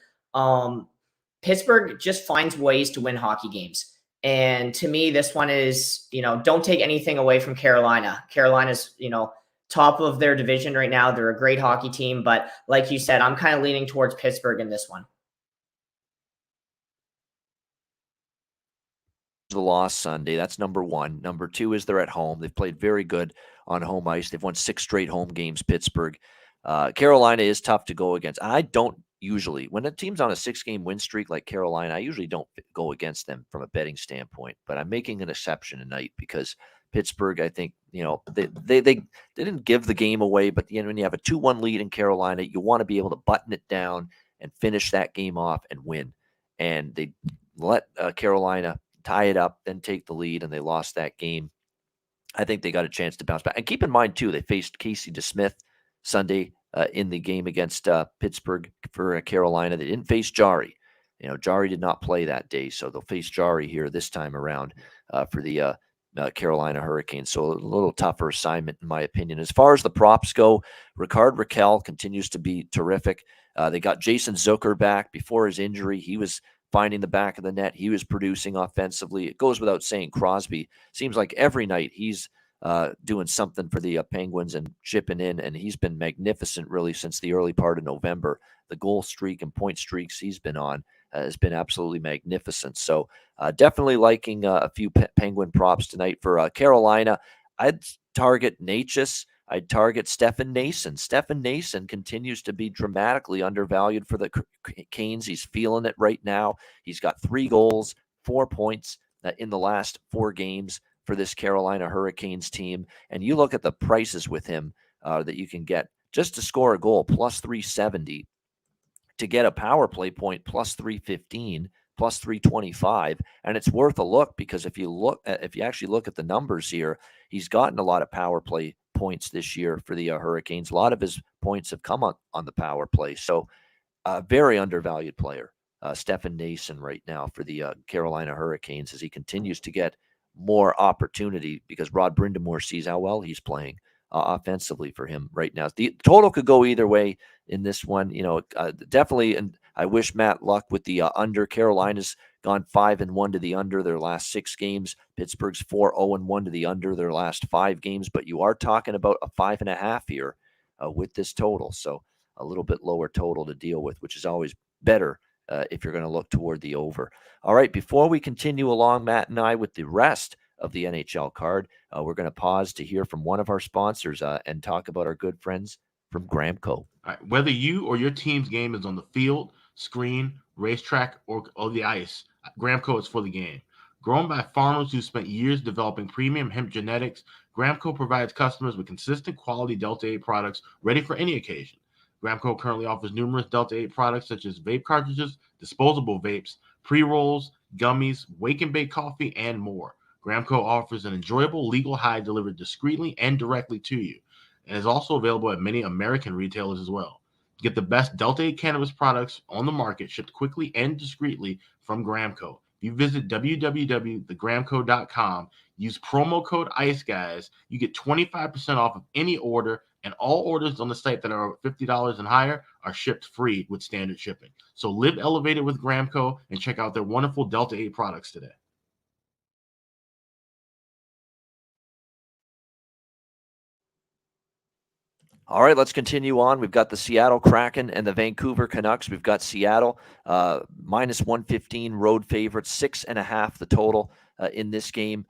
[SPEAKER 3] Pittsburgh just finds ways to win hockey games. And to me, this one is, don't take anything away from Carolina. Carolina's, top of their division right now. They're a great hockey team, but like you said, I'm kind of leaning towards Pittsburgh in this one.
[SPEAKER 2] The loss Sunday, that's number 1. Number 2 is they're at home. They've played very good on home ice. They've won 6 straight home games, Pittsburgh. Carolina is tough to go against. I don't usually, when a team's on a 6-game win streak like Carolina, I usually don't go against them from a betting standpoint, but I'm making an exception tonight because Pittsburgh, I think, they didn't give the game away, but when you have a 2-1 lead in Carolina, you want to be able to button it down and finish that game off and win. And they let Carolina tie it up, then take the lead, and they lost that game. I think they got a chance to bounce back. And keep in mind, too, they faced Casey DeSmith Sunday in the game against Pittsburgh for Carolina. They didn't face Jarry. Jarry did not play that day, so they'll face Jarry here this time around for the Carolina Hurricanes. So a little tougher assignment, in my opinion. As far as the props go, Ricard Raquel continues to be terrific. They got Jason Zucker back before his injury. He was finding the back of the net. He was producing offensively. It goes without saying, Crosby seems like every night he's doing something for the Penguins and chipping in, and he's been magnificent really since the early part of November. The goal streak and point streaks he's been on has been absolutely magnificent. So definitely liking a few Penguin props tonight for Carolina. I'd target Natchez. I'd target Stefan Nason. Stefan Nason continues to be dramatically undervalued for the Canes. He's feeling it right now. He's got 3 goals, 4 points in the last 4 games for this Carolina Hurricanes team. And you look at the prices with him that you can get just to score a goal, plus 370, to get a power play point, plus 315, plus 325. And it's worth a look because if you actually look at the numbers here, he's gotten a lot of power play points this year for the Hurricanes. A lot of his points have come on the power play. So very undervalued player Stefan Nason right now for the Carolina Hurricanes as he continues to get more opportunity because Rod Brindamore sees how well he's playing offensively for him right now. The total could go either way in this one. Definitely, and I wish Matt luck with the under. Carolina's gone 5-1 to the under their last 6 games. Pittsburgh's 4-0-1 to the under their last 5 games. But you are talking about a 5.5 here with this total, so a little bit lower total to deal with, which is always better if you're going to look toward the over. All right, before we continue along, Matt and I, with the rest of the NHL card, we're going to pause to hear from one of our sponsors and talk about our good friends from Gramco.
[SPEAKER 4] All right, whether you or your team's game is on the field, screen, racetrack, or the ice, Gramco is for the game. Grown by farmers who spent years developing premium hemp genetics, Gramco provides customers with consistent quality Delta 8 products ready for any occasion. Gramco currently offers numerous Delta 8 products such as vape cartridges, disposable vapes, pre-rolls, gummies, wake and bake coffee, and more. Gramco offers an enjoyable legal high delivered discreetly and directly to you, and is also available at many American retailers as well. Get the best Delta 8 cannabis products on the market shipped quickly and discreetly from Gramco. If you visit www.thegramco.com, use promo code ICEGUYS, you get 25% off of any order, and all orders on the site that are $50 and higher are shipped free with standard shipping. So live elevated with Gramco and check out their wonderful Delta 8 products today.
[SPEAKER 2] All right, let's continue on. We've got the Seattle Kraken and the Vancouver Canucks. We've got Seattle minus 115 road favorites, 6.5 the total in this game.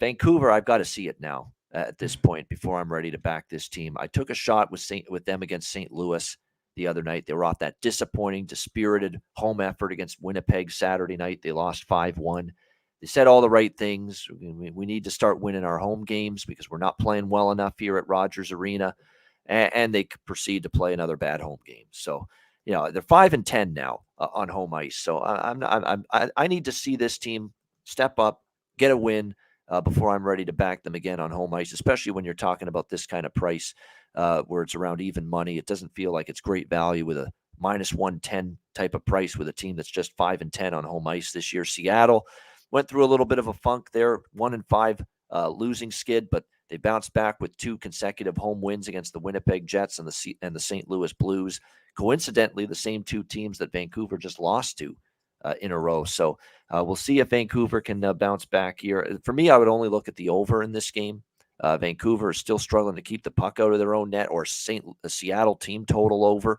[SPEAKER 2] Vancouver, I've got to see it now at this point before I'm ready to back this team. I took a shot with them against St. Louis the other night. They were off that disappointing, dispirited home effort against Winnipeg Saturday night. They lost 5-1. They said all the right things. We need to start winning our home games because we're not playing well enough here at Rogers Arena, and they proceed to play another bad home game. So, they're 5-10 now on home ice. So I need to see this team step up, get a win before I'm ready to back them again on home ice, especially when you're talking about this kind of price where it's around even money. It doesn't feel like it's great value with a minus 110 type of price with a team that's just 5-10 on home ice this year. Seattle went through a little bit of a funk there, 1-5 losing skid, but they bounced back with 2 consecutive home wins against the Winnipeg Jets and the St. Louis Blues. Coincidentally, the same 2 teams that Vancouver just lost to in a row. So we'll see if Vancouver can bounce back here. For me, I would only look at the over in this game. Vancouver is still struggling to keep the puck out of their own net, or a Seattle team total over.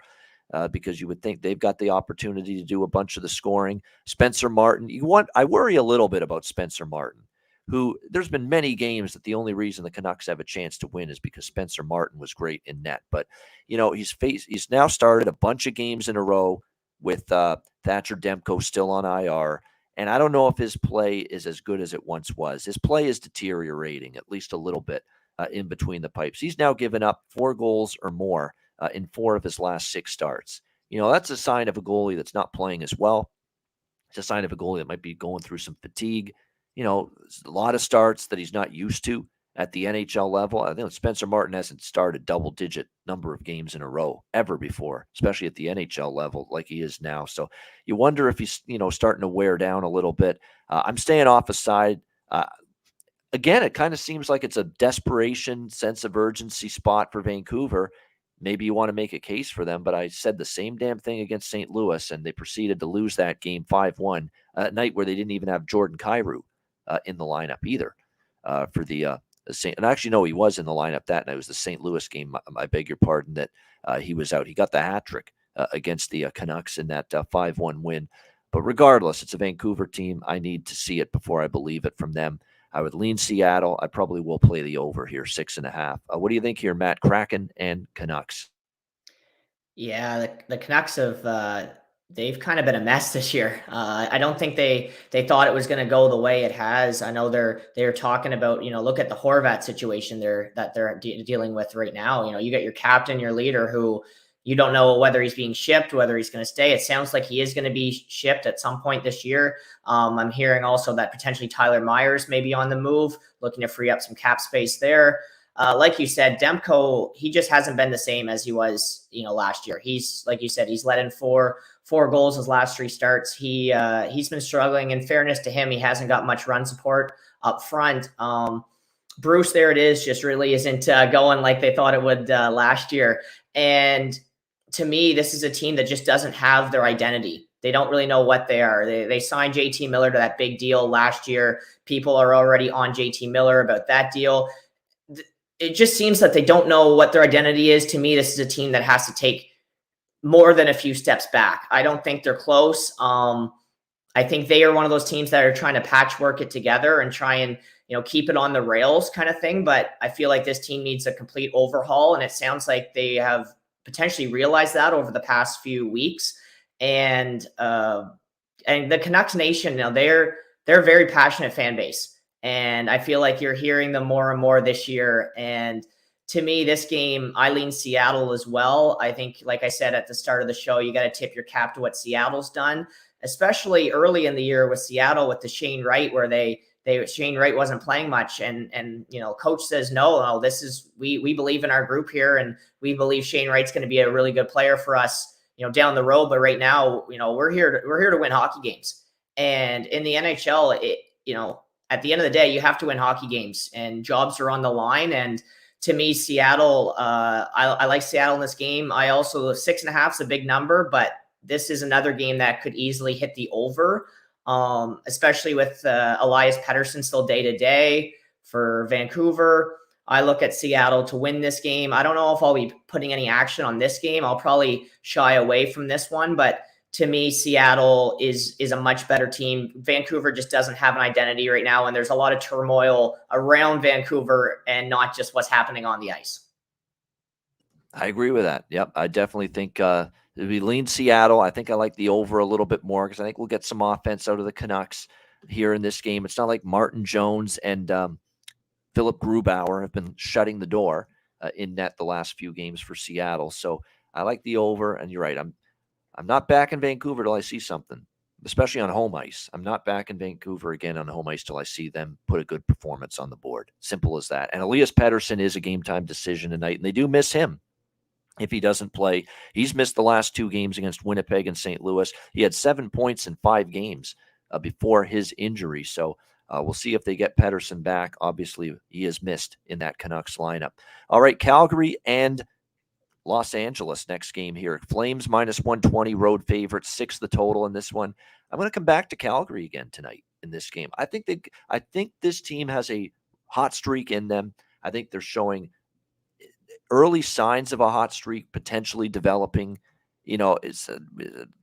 [SPEAKER 2] Because you would think they've got the opportunity to do a bunch of the scoring. Spencer Martin, I worry a little bit about Spencer Martin, who there's been many games that the only reason the Canucks have a chance to win is because Spencer Martin was great in net. But, he's now started a bunch of games in a row with Thatcher Demko still on IR. And I don't know if his play is as good as it once was. His play is deteriorating at least a little bit in between the pipes. He's now given up 4 goals or more in 4 of his last 6 starts. That's a sign of a goalie that's not playing as well. It's a sign of a goalie that might be going through some fatigue. A lot of starts that he's not used to at the NHL level. I think Spencer Martin hasn't started double-digit number of games in a row ever before, especially at the NHL level like he is now. So you wonder if he's, starting to wear down a little bit. I'm staying off his side. Again, it kind of seems like it's a desperation, sense of urgency spot for Vancouver. Maybe you want to make a case for them, but I said the same damn thing against St. Louis, and they proceeded to lose that game 5-1 at night where they didn't even have Jordan Kyrou in the lineup either for the St. And actually, no, he was in the lineup that night. It was the St. Louis game. I beg your pardon that he was out. He got the hat trick against the Canucks in that 5-1 win. But regardless, it's a Vancouver team. I need to see it before I believe it from them. I would lean Seattle. I probably will play the over here, 6.5. What do you think here, Matt? Kraken and Canucks.
[SPEAKER 3] Yeah, the Canucks they've kind of been a mess this year. I don't think they thought it was going to go the way it has. I know they're talking about, look at the Horvat situation that they're dealing with right now. You got your captain, your leader, who you don't know whether he's being shipped, whether he's going to stay. It sounds like he is going to be shipped at some point this year. I'm hearing also that potentially Tyler Myers may be on the move, looking to free up some cap space there. like you said, Demko, he just hasn't been the same as he was, last year. He's, like you said, he's let in four goals his last 3 starts. He's been struggling. In fairness to him, he hasn't got much run support up front. Bruce, there it is, just really isn't going like they thought it would last year. And to me, this is a team that just doesn't have their identity. They don't really know what they are. They signed JT Miller to that big deal last year. People are already on JT Miller about that deal. It just seems that they don't know what their identity is. To me, this is a team that has to take more than a few steps back. I don't think they're close. I think they are one of those teams that are trying to patchwork it together and try and, keep it on the rails kind of thing. But I feel like this team needs a complete overhaul. And it sounds like they have potentially realized that over the past few weeks. And the Canucks Nation, they're a very passionate fan base. And I feel like you're hearing them more and more this year. And to me, this game, I lean Seattle as well. I think, like I said at the start of the show, you got to tip your cap to what Seattle's done, especially early in the year with Seattle with the Shane Wright, where Shane Wright wasn't playing much. And coach says, no, this is, we believe in our group here. And we believe Shane Wright's going to be a really good player for us, down the road. But right now, we're here to win hockey games. And in the NHL, at the end of the day, you have to win hockey games and jobs are on the line. And to me, Seattle, I like Seattle in this game. I also, 6.5 is a big number, but this is another game that could easily hit the over, especially with Elias Pettersson still day-to-day for Vancouver. I look at Seattle to win this game. I don't know if I'll be putting any action on this game. I'll probably shy away from this one, but to me, Seattle is a much better team. Vancouver just doesn't have an identity right now, and there's a lot of turmoil around Vancouver and not just what's happening on the ice.
[SPEAKER 2] I agree with that. Yep, I definitely think we lean Seattle. I think I like the over a little bit more because I think we'll get some offense out of the Canucks here in this game. It's not like Martin Jones and Philip Grubauer have been shutting the door in net the last few games for Seattle. So I like the over, and you're right. I'm not back in Vancouver till I see something, especially on home ice. I'm not back in Vancouver again on home ice till I see them put a good performance on the board. Simple as that. And Elias Pettersson is a game-time decision tonight, and they do miss him if he doesn't play. He's missed the last 2 games against Winnipeg and St. Louis. He had 7 points in 5 games before his injury. So we'll see if they get Pettersson back. Obviously, he is missed in that Canucks lineup. All right, Calgary and Los Angeles next game here. Flames -120, road favorite, 6 the total in this one. I'm going to come back to Calgary again tonight in this game. I think this team has a hot streak in them. I think they're showing early signs of a hot streak potentially developing. It's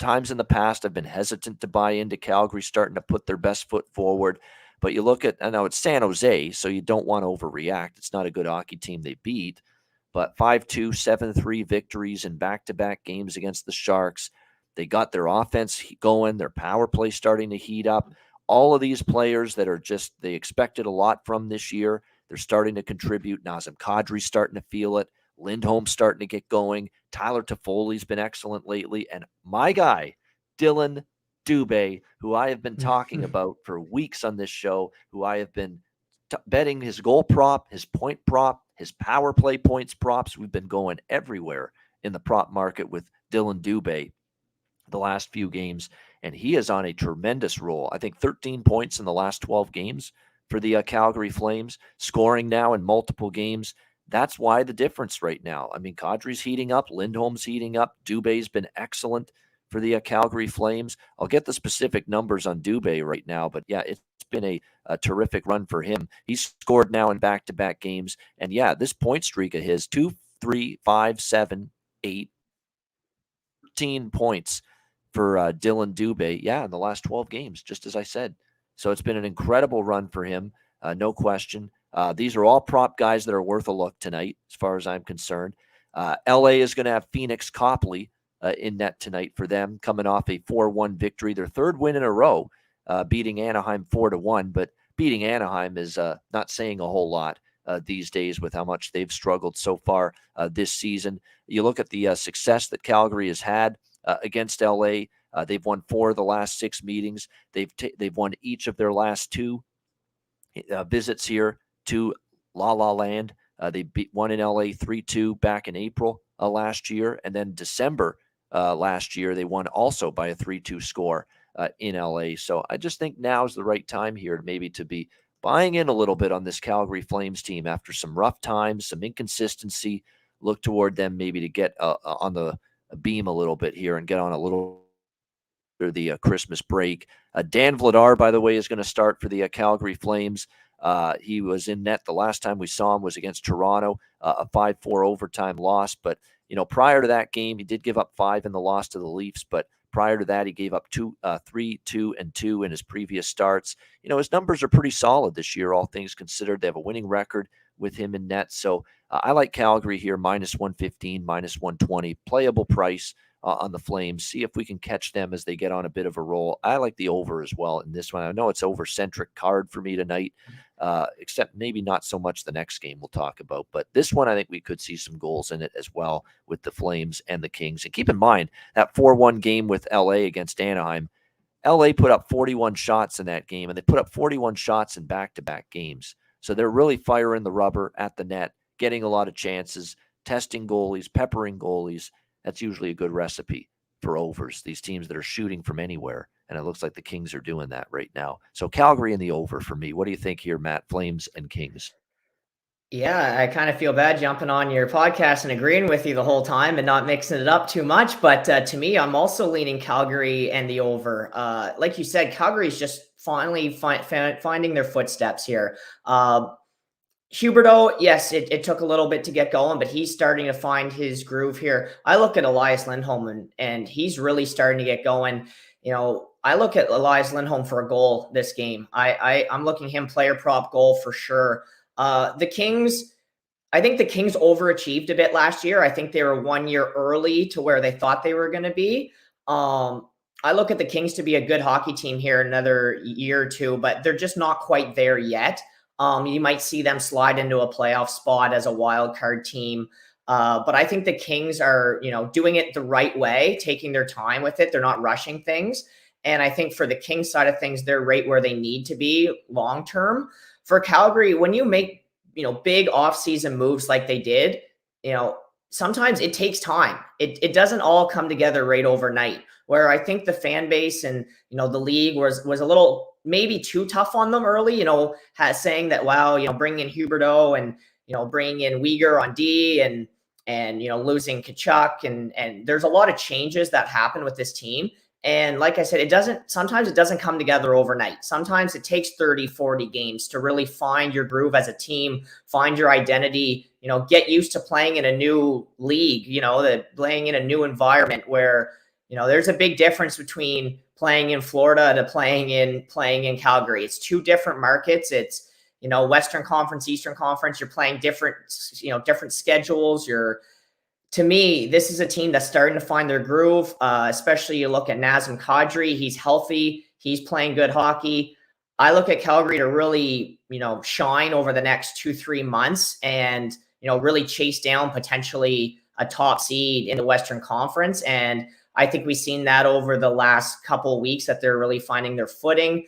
[SPEAKER 2] times in the past I've been hesitant to buy into Calgary starting to put their best foot forward. But you look at, I know it's San Jose, so you don't want to overreact. It's not a good hockey team they beat. But 5-2, 7-3 victories in back-to-back games against the Sharks. They got their offense going, their power play starting to heat up. All of these players that are just, they expected a lot from this year, they're starting to contribute. Nazem Kadri's starting to feel it. Lindholm's starting to get going. Tyler Toffoli's been excellent lately. And my guy, Dylan Dubé, who I have been talking about for weeks on this show, who I have been betting his goal prop, his point prop, his power play points props. We've been going everywhere in the prop market with Dylan Dubé the last few games, and he is on a tremendous roll. I think 13 points in the last 12 games for the Calgary Flames, scoring now in multiple games. That's why the difference right now. I mean, Kadri's heating up, Lindholm's heating up, Dubé's been excellent for the Calgary Flames. I'll get the specific numbers on Dubé right now, but yeah, it's been a terrific run for him. He's scored now in back-to-back games, and yeah, this point streak of his, 2, 3, 5, 7, 8, 13 points for Dylan Dubé, yeah, in the last 12 games, just as I said. So it's been an incredible run for him, no question. These are all prop guys that are worth a look tonight, as far as I'm concerned. LA is going to have Phoenix Copley in net tonight for them, coming off a 4-1 victory, their 3rd win in a row, beating Anaheim 4-1. But beating Anaheim is not saying a whole lot these days with how much they've struggled so far this season. You look at the success that Calgary has had against LA. They've won 4 of the last 6 meetings. They've won each of their last 2 visits here to La La Land They won in LA 3-2 back in April last year. And then December last year, they won also by a 3-2 score in LA. So I just think now is the right time here maybe to be buying in a little bit on this Calgary Flames team after some rough times, some inconsistency. Look toward them maybe to get on the beam a little bit here and get on a little the Christmas break. Dan Vladar, by the way, is going to start for the Calgary Flames. He was in net the last time we saw him was against Toronto, a 5-4 overtime loss. But, prior to that game, he did give up 5 in the loss to the Leafs. But prior to that, he gave up 3, 2, and 2 in his previous starts. His numbers are pretty solid this year, all things considered. They have a winning record with him in net. So I like Calgary here, -115, -120, playable price on the Flames. See if we can catch them as they get on a bit of a roll. I like the over as well in this one. I know it's over-centric card for me tonight, except maybe not so much the next game we'll talk about. But this one, I think we could see some goals in it as well with the Flames and the Kings. And keep in mind, that 4-1 game with LA against Anaheim, LA put up 41 shots in that game, and they put up 41 shots in back-to-back games. So they're really firing the rubber at the net, getting a lot of chances, testing goalies, peppering goalies. That's usually a good recipe for overs, these teams that are shooting from anywhere. And it looks like the Kings are doing that right now. So Calgary in the over for me. What do you think here, Matt? Flames and Kings?
[SPEAKER 3] Yeah, I kind of feel bad jumping on your podcast and agreeing with you the whole time and not mixing it up too much. But to me, I'm also leaning Calgary and the over. Like you said, Calgary's just finally finding their footsteps here. Huberdeau, yes, it took a little bit to get going, but he's starting to find his groove here. I look at Elias Lindholm, and he's really starting to get going. I look at Elias Lindholm for a goal this game. I'm looking him player prop goal for sure. The Kings, I think the Kings overachieved a bit last year. I think they were 1 year early to where they thought they were going to be. I look at the Kings to be a good hockey team here another year or two, but they're just not quite there yet. You might see them slide into a playoff spot as a wild card team. But I think the Kings are, doing it the right way, taking their time with it. They're not rushing things. And I think for the Kings side of things, they're right where they need to be long term. For Calgary, when you make, big offseason moves like they did, sometimes it takes time. It doesn't all come together right overnight. Where I think the fan base and, the league was a little maybe too tough on them early, saying that, wow, bringing in Huberdeau and, bringing in Uyghur on D and losing Kachuk. And there's a lot of changes that happen with this team. And like I said, sometimes it doesn't come together overnight. Sometimes it takes 30, 40 games to really find your groove as a team, find your identity, get used to playing in a new league, playing in a new environment where, there's a big difference between playing in Florida to playing in Calgary. It's two different markets. It's, Western Conference, Eastern Conference. You're playing different schedules. To me, this is a team that's starting to find their groove. Especially you look at Nazem Kadri. He's healthy. He's playing good hockey. I look at Calgary to really, shine over the next 2-3 months and, really chase down potentially a top seed in the Western Conference. And I think we've seen that over the last couple of weeks that they're really finding their footing.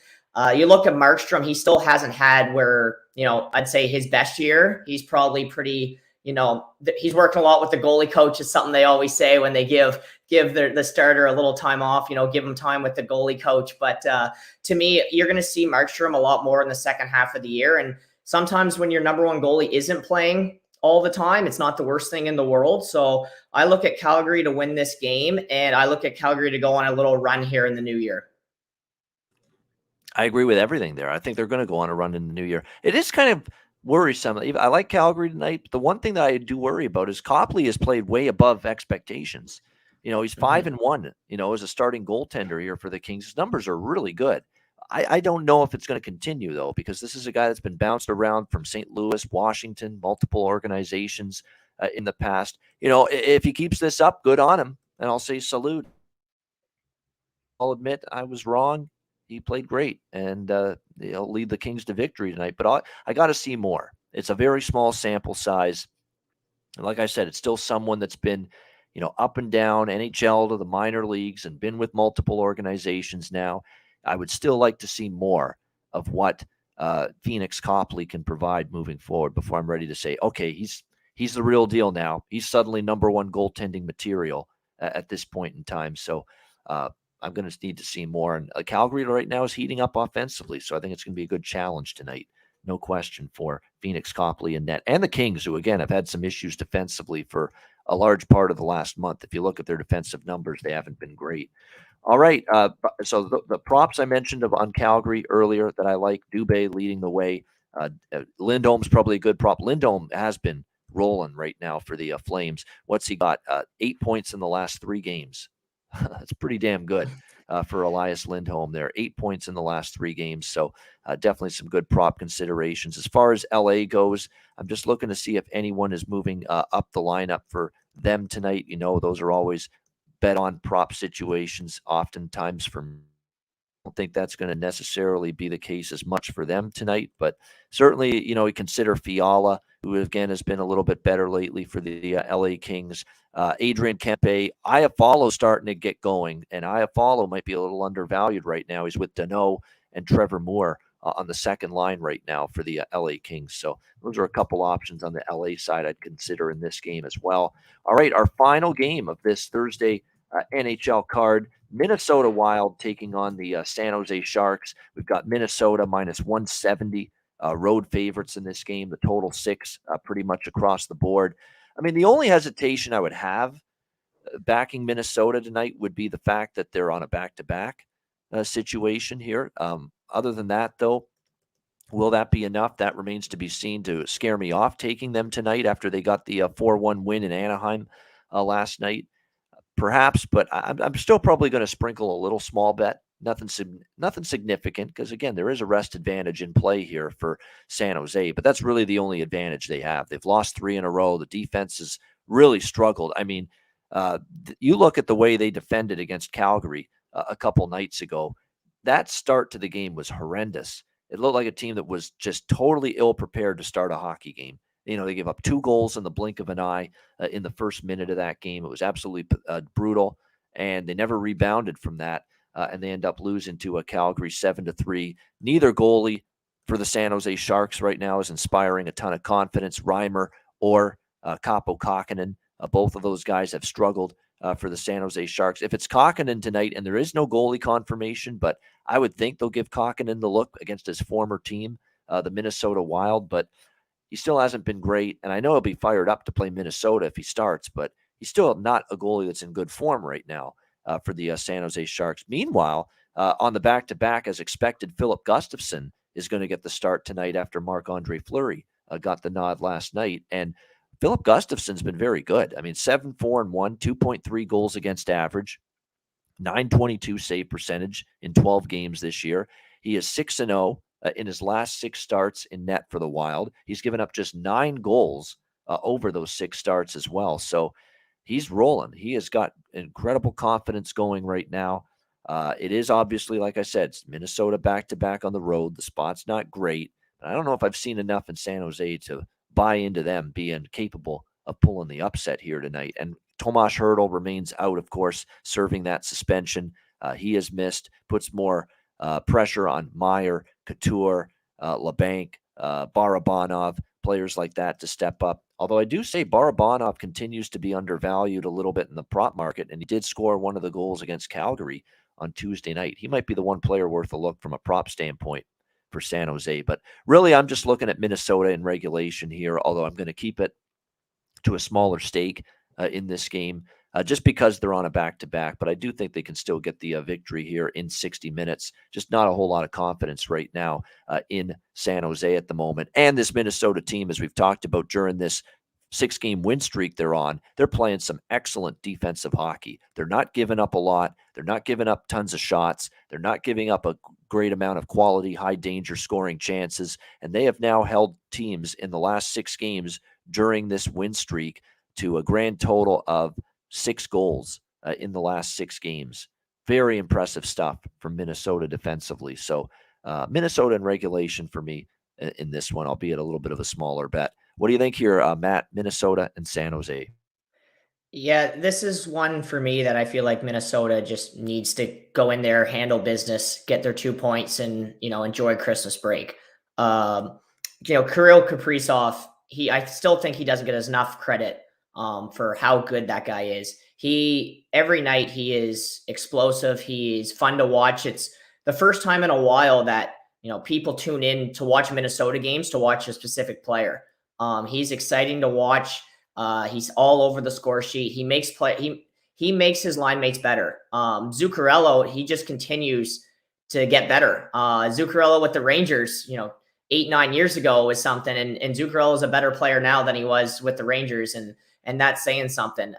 [SPEAKER 3] You look at Markstrom, he still hasn't had where, I'd say his best year. He's probably pretty, he's working a lot with the goalie coach is something they always say when they give the starter a little time off, give him time with the goalie coach. But to me, you're going to see Markstrom a lot more in the second half of the year. And sometimes when your number one goalie isn't playing all the time, it's not the worst thing in the world. So I look at Calgary to win this game, and I look at Calgary to go on a little run here in the new year.
[SPEAKER 2] I agree with everything there. I think they're going to go on a run in the new year. It is kind of worrisome. I like Calgary tonight, but the one thing that I do worry about is Copley has played way above expectations. He's 5-1, as a starting goaltender here for the Kings. His numbers are really good. I don't know if it's going to continue, though, because this is a guy that's been bounced around from St. Louis, Washington, multiple organizations in the past. If he keeps this up, good on him. And I'll say salute. I'll admit I was wrong. He played great, and he'll lead the Kings to victory tonight. But I got to see more. It's a very small sample size. And like I said, it's still someone that's been, up and down, NHL to the minor leagues and been with multiple organizations now. I would still like to see more of what Phoenix Copley can provide moving forward before I'm ready to say, okay, he's the real deal now. He's suddenly number one goaltending material at this point in time. So I'm going to need to see more. And Calgary right now is heating up offensively, so I think it's going to be a good challenge tonight. No question for Phoenix Copley and net, and the Kings, who again have had some issues defensively for a large part of the last month. If you look at their defensive numbers, they haven't been great. All right. So the props I mentioned on Calgary earlier that I like, Dubé leading the way. Lindholm's probably a good prop. Lindholm has been rolling right now for the Flames. What's he got? 8 points in the last 3 games. That's pretty damn good for Elias Lindholm there. 8 points in the last 3 games. So definitely some good prop considerations. As far as LA goes, I'm just looking to see if anyone is moving up the lineup for them tonight. Those are always bet on prop situations oftentimes for me. I don't think that's going to necessarily be the case as much for them tonight, but certainly, we consider Fiala, who again has been a little bit better lately for the LA Kings. Adrian Kempe, Iafallo starting to get going, and Iafallo might be a little undervalued right now. He's with Danault and Trevor Moore on the second line right now for the LA Kings. So those are a couple options on the LA side I'd consider in this game as well. All right, our final game of this Thursday NHL card, Minnesota Wild taking on the San Jose Sharks. We've got Minnesota minus 170 road favorites in this game, the total 6 pretty much across the board. I mean, the only hesitation I would have backing Minnesota tonight would be the fact that they're on a back-to-back situation here. Other than that, though, will that be enough? That remains to be seen to scare me off taking them tonight after they got the 4-1 win in Anaheim last night. Perhaps, but I'm still probably going to sprinkle a little small bet. Nothing significant because, again, there is a rest advantage in play here for San Jose, but that's really the only advantage they have. They've lost 3 in a row. The defense has really struggled. I mean, you look at the way they defended against Calgary a couple nights ago. That start to the game was horrendous. It looked like a team that was just totally ill-prepared to start a hockey game. They gave up 2 goals in the blink of an eye in the first minute of that game. It was absolutely brutal, and they never rebounded from that, and they end up losing to Calgary 7-3. Neither goalie for the San Jose Sharks right now is inspiring a ton of confidence. Reimer or Kaapo Kähkönen, both of those guys have struggled for the San Jose Sharks. If it's Kähkönen tonight, and there is no goalie confirmation, but I would think they'll give Kähkönen the look against his former team, the Minnesota Wild, but he still hasn't been great, and I know he'll be fired up to play Minnesota if he starts, but he's still not a goalie that's in good form right now for the San Jose Sharks. Meanwhile, on the back-to-back, as expected, Philip Gustafsson is going to get the start tonight after Marc-Andre Fleury got the nod last night, and Philip Gustafsson's been very good. I mean, 7-4-1, 2.3 goals against average, .922 save percentage in 12 games this year. He is 6-0. In his last 6 starts in net for the Wild. He's given up just 9 goals over those 6 starts as well. So he's rolling. He has got incredible confidence going right now. It is obviously, like I said, Minnesota back-to-back on the road. The spot's not great. But I don't know if I've seen enough in San Jose to buy into them being capable of pulling the upset here tonight. And Tomas Hertl remains out, of course, serving that suspension. He has missed, puts more pressure on Meyer, Couture, LeBanc, Barabanov, players like that to step up. Although I do say Barabanov continues to be undervalued a little bit in the prop market, and he did score one of the goals against Calgary on Tuesday night. He might be the one player worth a look from a prop standpoint for San Jose. But really, I'm just looking at Minnesota in regulation here, although I'm going to keep it to a smaller stake in this game. Just because they're on a back-to-back, but I do think they can still get the victory here in 60 minutes. Just not a whole lot of confidence right now in San Jose at the moment. And this Minnesota team, as we've talked about during this 6-game win streak they're on, they're playing some excellent defensive hockey. They're not giving up a lot. They're not giving up tons of shots. They're not giving up a great amount of quality, high-danger scoring chances. And they have now held teams in the last 6 games during this win streak to a grand total of 6 goals in the last 6 games. Very impressive stuff from Minnesota defensively. So Minnesota in regulation for me in this one, albeit a little bit of a smaller bet. What do you think here, Matt, Minnesota and San Jose?
[SPEAKER 3] Yeah, this is one for me that I feel like Minnesota just needs to go in there, handle business, get their 2 points, and enjoy Christmas break. Kirill Kaprizov, I still think he doesn't get enough credit for how good that guy is. Every night he is explosive. He's fun to watch. It's the first time in a while that people tune in to watch Minnesota games to watch a specific player. He's exciting to watch. He's all over the score sheet. He makes he makes his line mates better. Zuccarello, he just continues to get better. Zuccarello with the Rangers, 8-9 years ago was something, and Zuccarello is a better player now than he was with the Rangers, and that's saying something.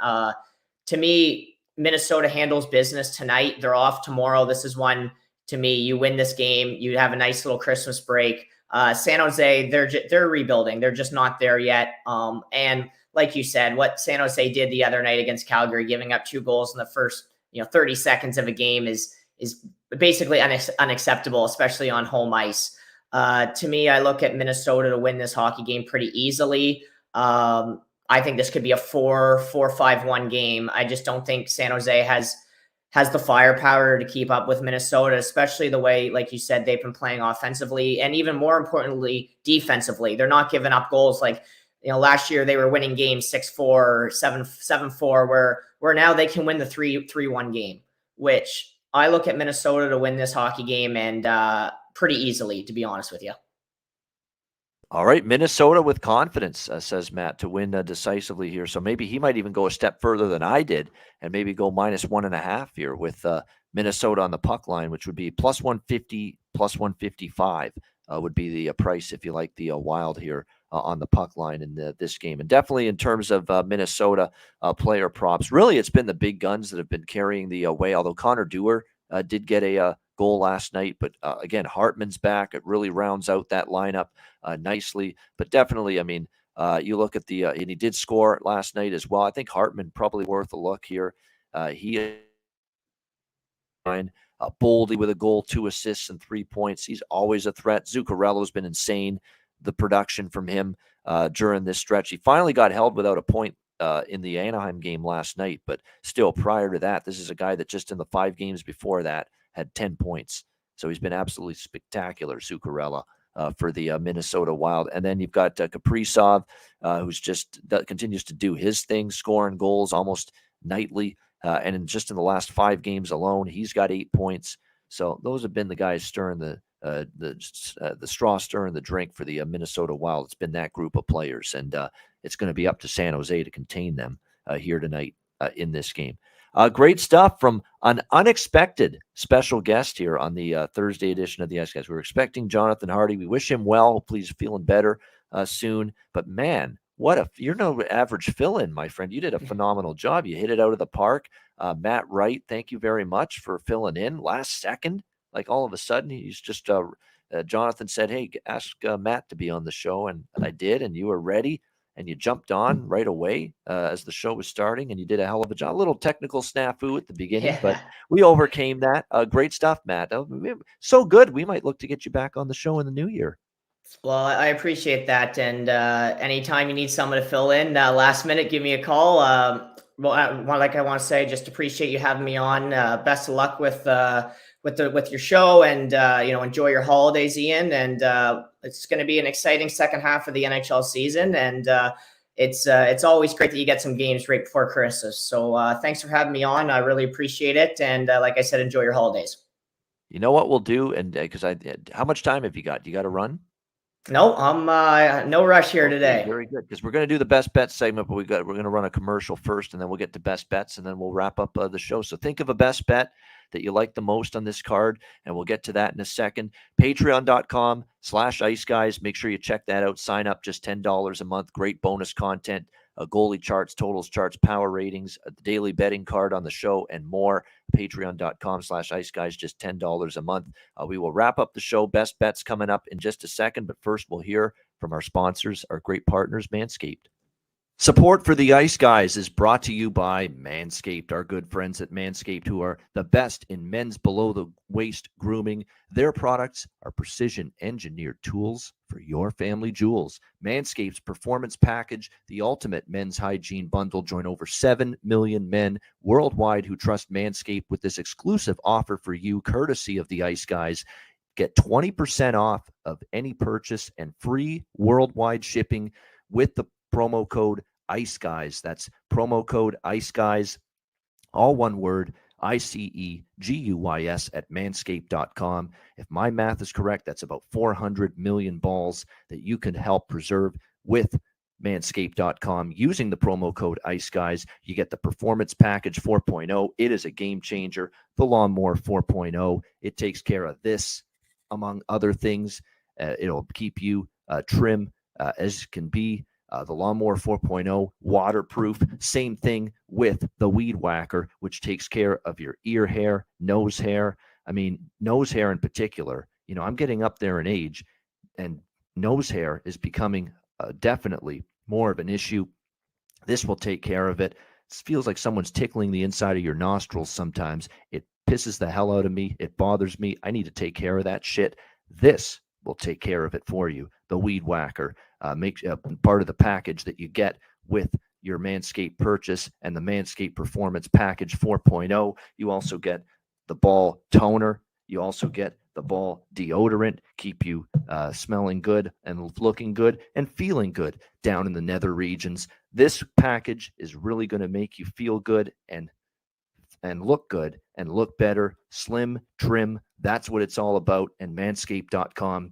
[SPEAKER 3] To me, Minnesota handles business tonight. They're off tomorrow. This is one, to me, you win this game, you have a nice little Christmas break. San Jose, they're rebuilding. They're just not there yet. And like you said, what San Jose did the other night against Calgary, giving up 2 goals in the first 30 seconds of a game is basically unacceptable, especially on home ice. To me, I look at Minnesota to win this hockey game pretty easily. I think this could be a 4-5-1 game. I just don't think San Jose has the firepower to keep up with Minnesota, especially the way, like you said, they've been playing offensively and even more importantly, defensively. They're not giving up goals. Like, last year they were winning games 6-4 or 7-4, where now they can win the 3-1 game, which I look at Minnesota to win this hockey game and pretty easily, to be honest with you.
[SPEAKER 2] All right, Minnesota with confidence, says Matt, to win decisively here. So maybe he might even go a step further than I did and maybe go -1.5 here with Minnesota on the puck line, which would be +150, +155 would be the price if you like the Wild here on the puck line in this game. And definitely in terms of Minnesota player props, really it's been the big guns that have been carrying the way, although Connor Dewar did get a goal last night. But again, Hartman's back. It really rounds out that lineup nicely. But definitely, I mean, you look at and he did score last night as well. I think Hartman probably worth a look here. He Boldy with a goal, 2 assists, and 3 points. He's always a threat. Zuccarello's been insane. The production from him during this stretch. He finally got held without a point in the Anaheim game last night, but still prior to that, this is a guy that just in the 5 games before that had 10 points. So he's been absolutely spectacular, Zuccarello, for the Minnesota Wild. And then you've got Kaprizov, who's continues to do his thing, scoring goals almost nightly. And just in the last 5 games alone, he's got 8 points. So those have been the guys stirring the straw stirring the drink for the Minnesota Wild. It's been that group of players, and it's going to be up to San Jose to contain them here tonight in this game. Great stuff from an unexpected special guest here on the Thursday edition of the Ice Guys. We're expecting Jonathan Hardy. We wish him well. Hopefully he's feeling better soon. But man, you're no average fill-in, my friend. You did a phenomenal job. You hit it out of the park. Matt Wright, thank you very much for filling in last second. Like all of a sudden, he's just Jonathan said, "Hey, ask Matt to be on the show," and I did, and you were ready, and you jumped on right away as the show was starting, and you did a hell of a job. A little technical snafu at the beginning, but we overcame that. Great stuff, Matt. So good. We might look to get you back on the show in the new year.
[SPEAKER 3] Well, I appreciate that, and anytime you need someone to fill in last minute, give me a call. Like I want to say, just appreciate you having me on. Best of luck with your show, and enjoy your holidays, Ian. And it's going to be an exciting second half of the NHL season, and it's always great that you get some games right before Christmas. So thanks for having me on. I really appreciate it, and like I said, enjoy your holidays.
[SPEAKER 2] You know what we'll do, and because how much time have you got? You got to run?
[SPEAKER 3] No, I'm no rush here today.
[SPEAKER 2] Very good, because we're going to do the best bets segment, but we're going to run a commercial first, and then we'll get to best bets, and then we'll wrap up the show. So think of a best bet that you like the most on this card, and we'll get to that in a second. Patreon.com/IceGuys. Make sure you check that out. Sign up, just $10 a month. Great bonus content. Goalie charts, totals charts, power ratings, the daily betting card on the show, and more. Patreon.com/IceGuys, just $10 a month. We will wrap up the show. Best bets coming up in just a second, but first we'll hear from our sponsors, our great partners, Manscaped. Support for the Ice Guys is brought to you by Manscaped, our good friends at Manscaped, who are the best in men's below-the-waist grooming. Their products are precision-engineered tools for your family jewels. Manscaped's Performance Package, the ultimate men's hygiene bundle. Join over 7 million men worldwide who trust Manscaped with this exclusive offer for you, courtesy of the Ice Guys. Get 20% off of any purchase and free worldwide shipping with the promo code ICEGUYS. That's promo code ICEGUYS, all one word, ICEGUYS at manscaped.com. If my math is correct, that's about 400 million balls that you can help preserve with manscaped.com using the promo code ICEGUYS. You get the Performance Package 4.0. It is a game changer. The Lawnmower 4.0. It takes care of this, among other things. It'll keep you trim as can be. The Lawnmower 4.0, waterproof. Same thing with the Weed Whacker, which takes care of your ear hair, nose hair. I mean, nose hair in particular. You know, I'm getting up there in age, and nose hair is becoming definitely more of an issue. This will take care of it. It feels like someone's tickling the inside of your nostrils sometimes. It pisses the hell out of me. It bothers me. I need to take care of that shit. This will take care of it for you. The Weed Whacker makes part of the package that you get with your Manscaped purchase and the Manscaped Performance Package 4.0. You also get the ball toner. You also get the ball deodorant, keep you smelling good and looking good and feeling good down in the nether regions. This package is really going to make you feel good and look good and look better, slim, trim. That's what it's all about. And manscaped.com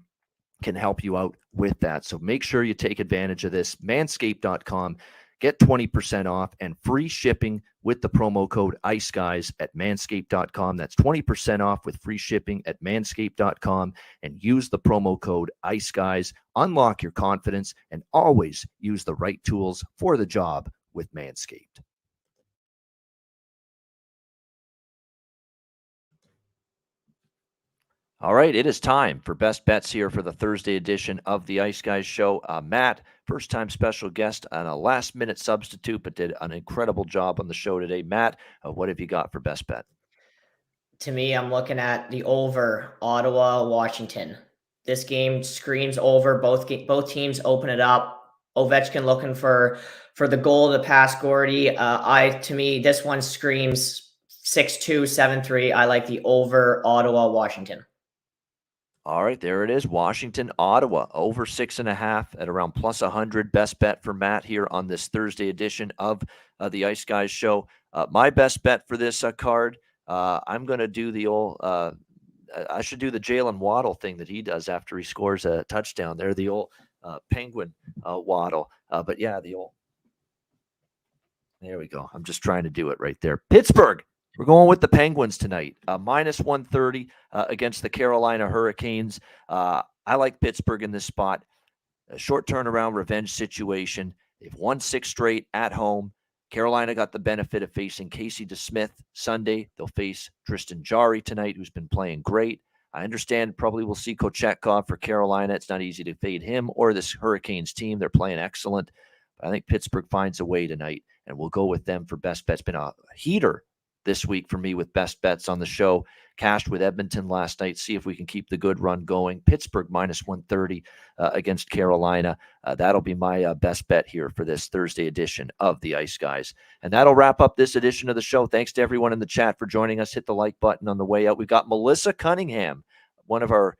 [SPEAKER 2] can help you out with that. So make sure you take advantage of this. Manscaped.com. Get 20% off and free shipping with the promo code ICEGUYS at manscaped.com. That's 20% off with free shipping at manscaped.com, and use the promo code ICEGUYS. Unlock your confidence and always use the right tools for the job with Manscaped. All right, it is time for Best Bets here for the Thursday edition of the Ice Guys Show. Matt, first-time special guest and a last-minute substitute, but did an incredible job on the show today. Matt, what have you got for Best Bet?
[SPEAKER 3] To me, I'm looking at the over, Ottawa, Washington. This game screams over. Both teams open it up. Ovechkin looking for the goal to pass Gordy. To me, this one screams 6-2, 7-3. I like the over, Ottawa, Washington.
[SPEAKER 2] All right, there it is. Washington, Ottawa, over 6.5 at around plus 100. Best bet for Matt here on this Thursday edition of the Ice Guys Show. My best bet for this card, I'm going to do the old, I should do the Jalen Waddle thing that he does after he scores a touchdown there, the old Penguin Waddle. But yeah, there we go. I'm just trying to do it right there. Pittsburgh. We're going with the Penguins tonight, minus 130 against the Carolina Hurricanes. I like Pittsburgh in this spot. A short turnaround revenge situation. They've won 6 straight at home. Carolina got the benefit of facing Casey DeSmith Sunday. They'll face Tristan Jarry tonight, who's been playing great. I understand probably we'll see Kochetkov for Carolina. It's not easy to fade him or this Hurricanes team. They're playing excellent. But I think Pittsburgh finds a way tonight, and we'll go with them for best bets. Been a heater this week for me with best bets on the show. Cashed with Edmonton last night. See if we can keep the good run going. Pittsburgh minus 130 against Carolina. That'll be my best bet here for this Thursday edition of the Ice Guys. And that'll wrap up this edition of the show. Thanks to everyone in the chat for joining us. Hit the like button on the way out. We've got Melissa Cunningham, one of our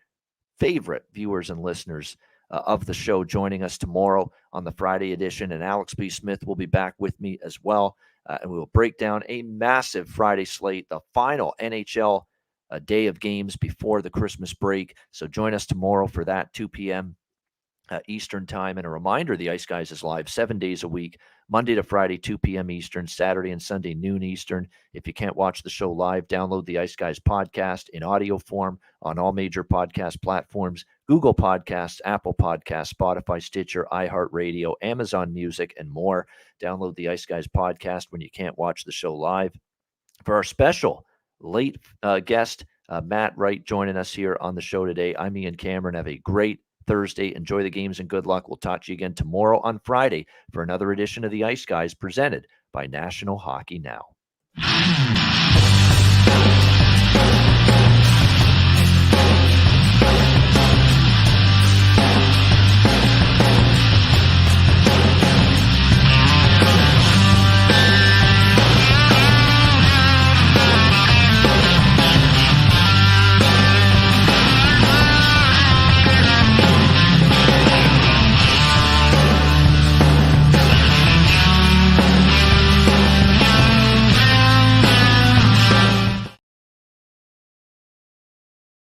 [SPEAKER 2] favorite viewers and listeners of the show, joining us tomorrow on the Friday edition. And Alex B. Smith will be back with me as well. And we will break down a massive Friday slate, the final NHL day of games before the Christmas break. So join us tomorrow for that, 2 p.m. Eastern time. And a reminder, the Ice Guys is live 7 days a week, Monday to Friday, 2 p.m. Eastern, Saturday and Sunday, noon Eastern. If you can't watch the show live, download the Ice Guys podcast in audio form on all major podcast platforms, Google Podcasts, Apple Podcasts, Spotify, Stitcher, iHeartRadio, Amazon Music, and more. Download the Ice Guys podcast when you can't watch the show live. For our special late guest, Matt Wright, joining us here on the show today. I'm Ian Cameron. Have a great Thursday. Enjoy the games and good luck. We'll talk to you again tomorrow on Friday for another edition of the Ice Guys presented by National Hockey Now.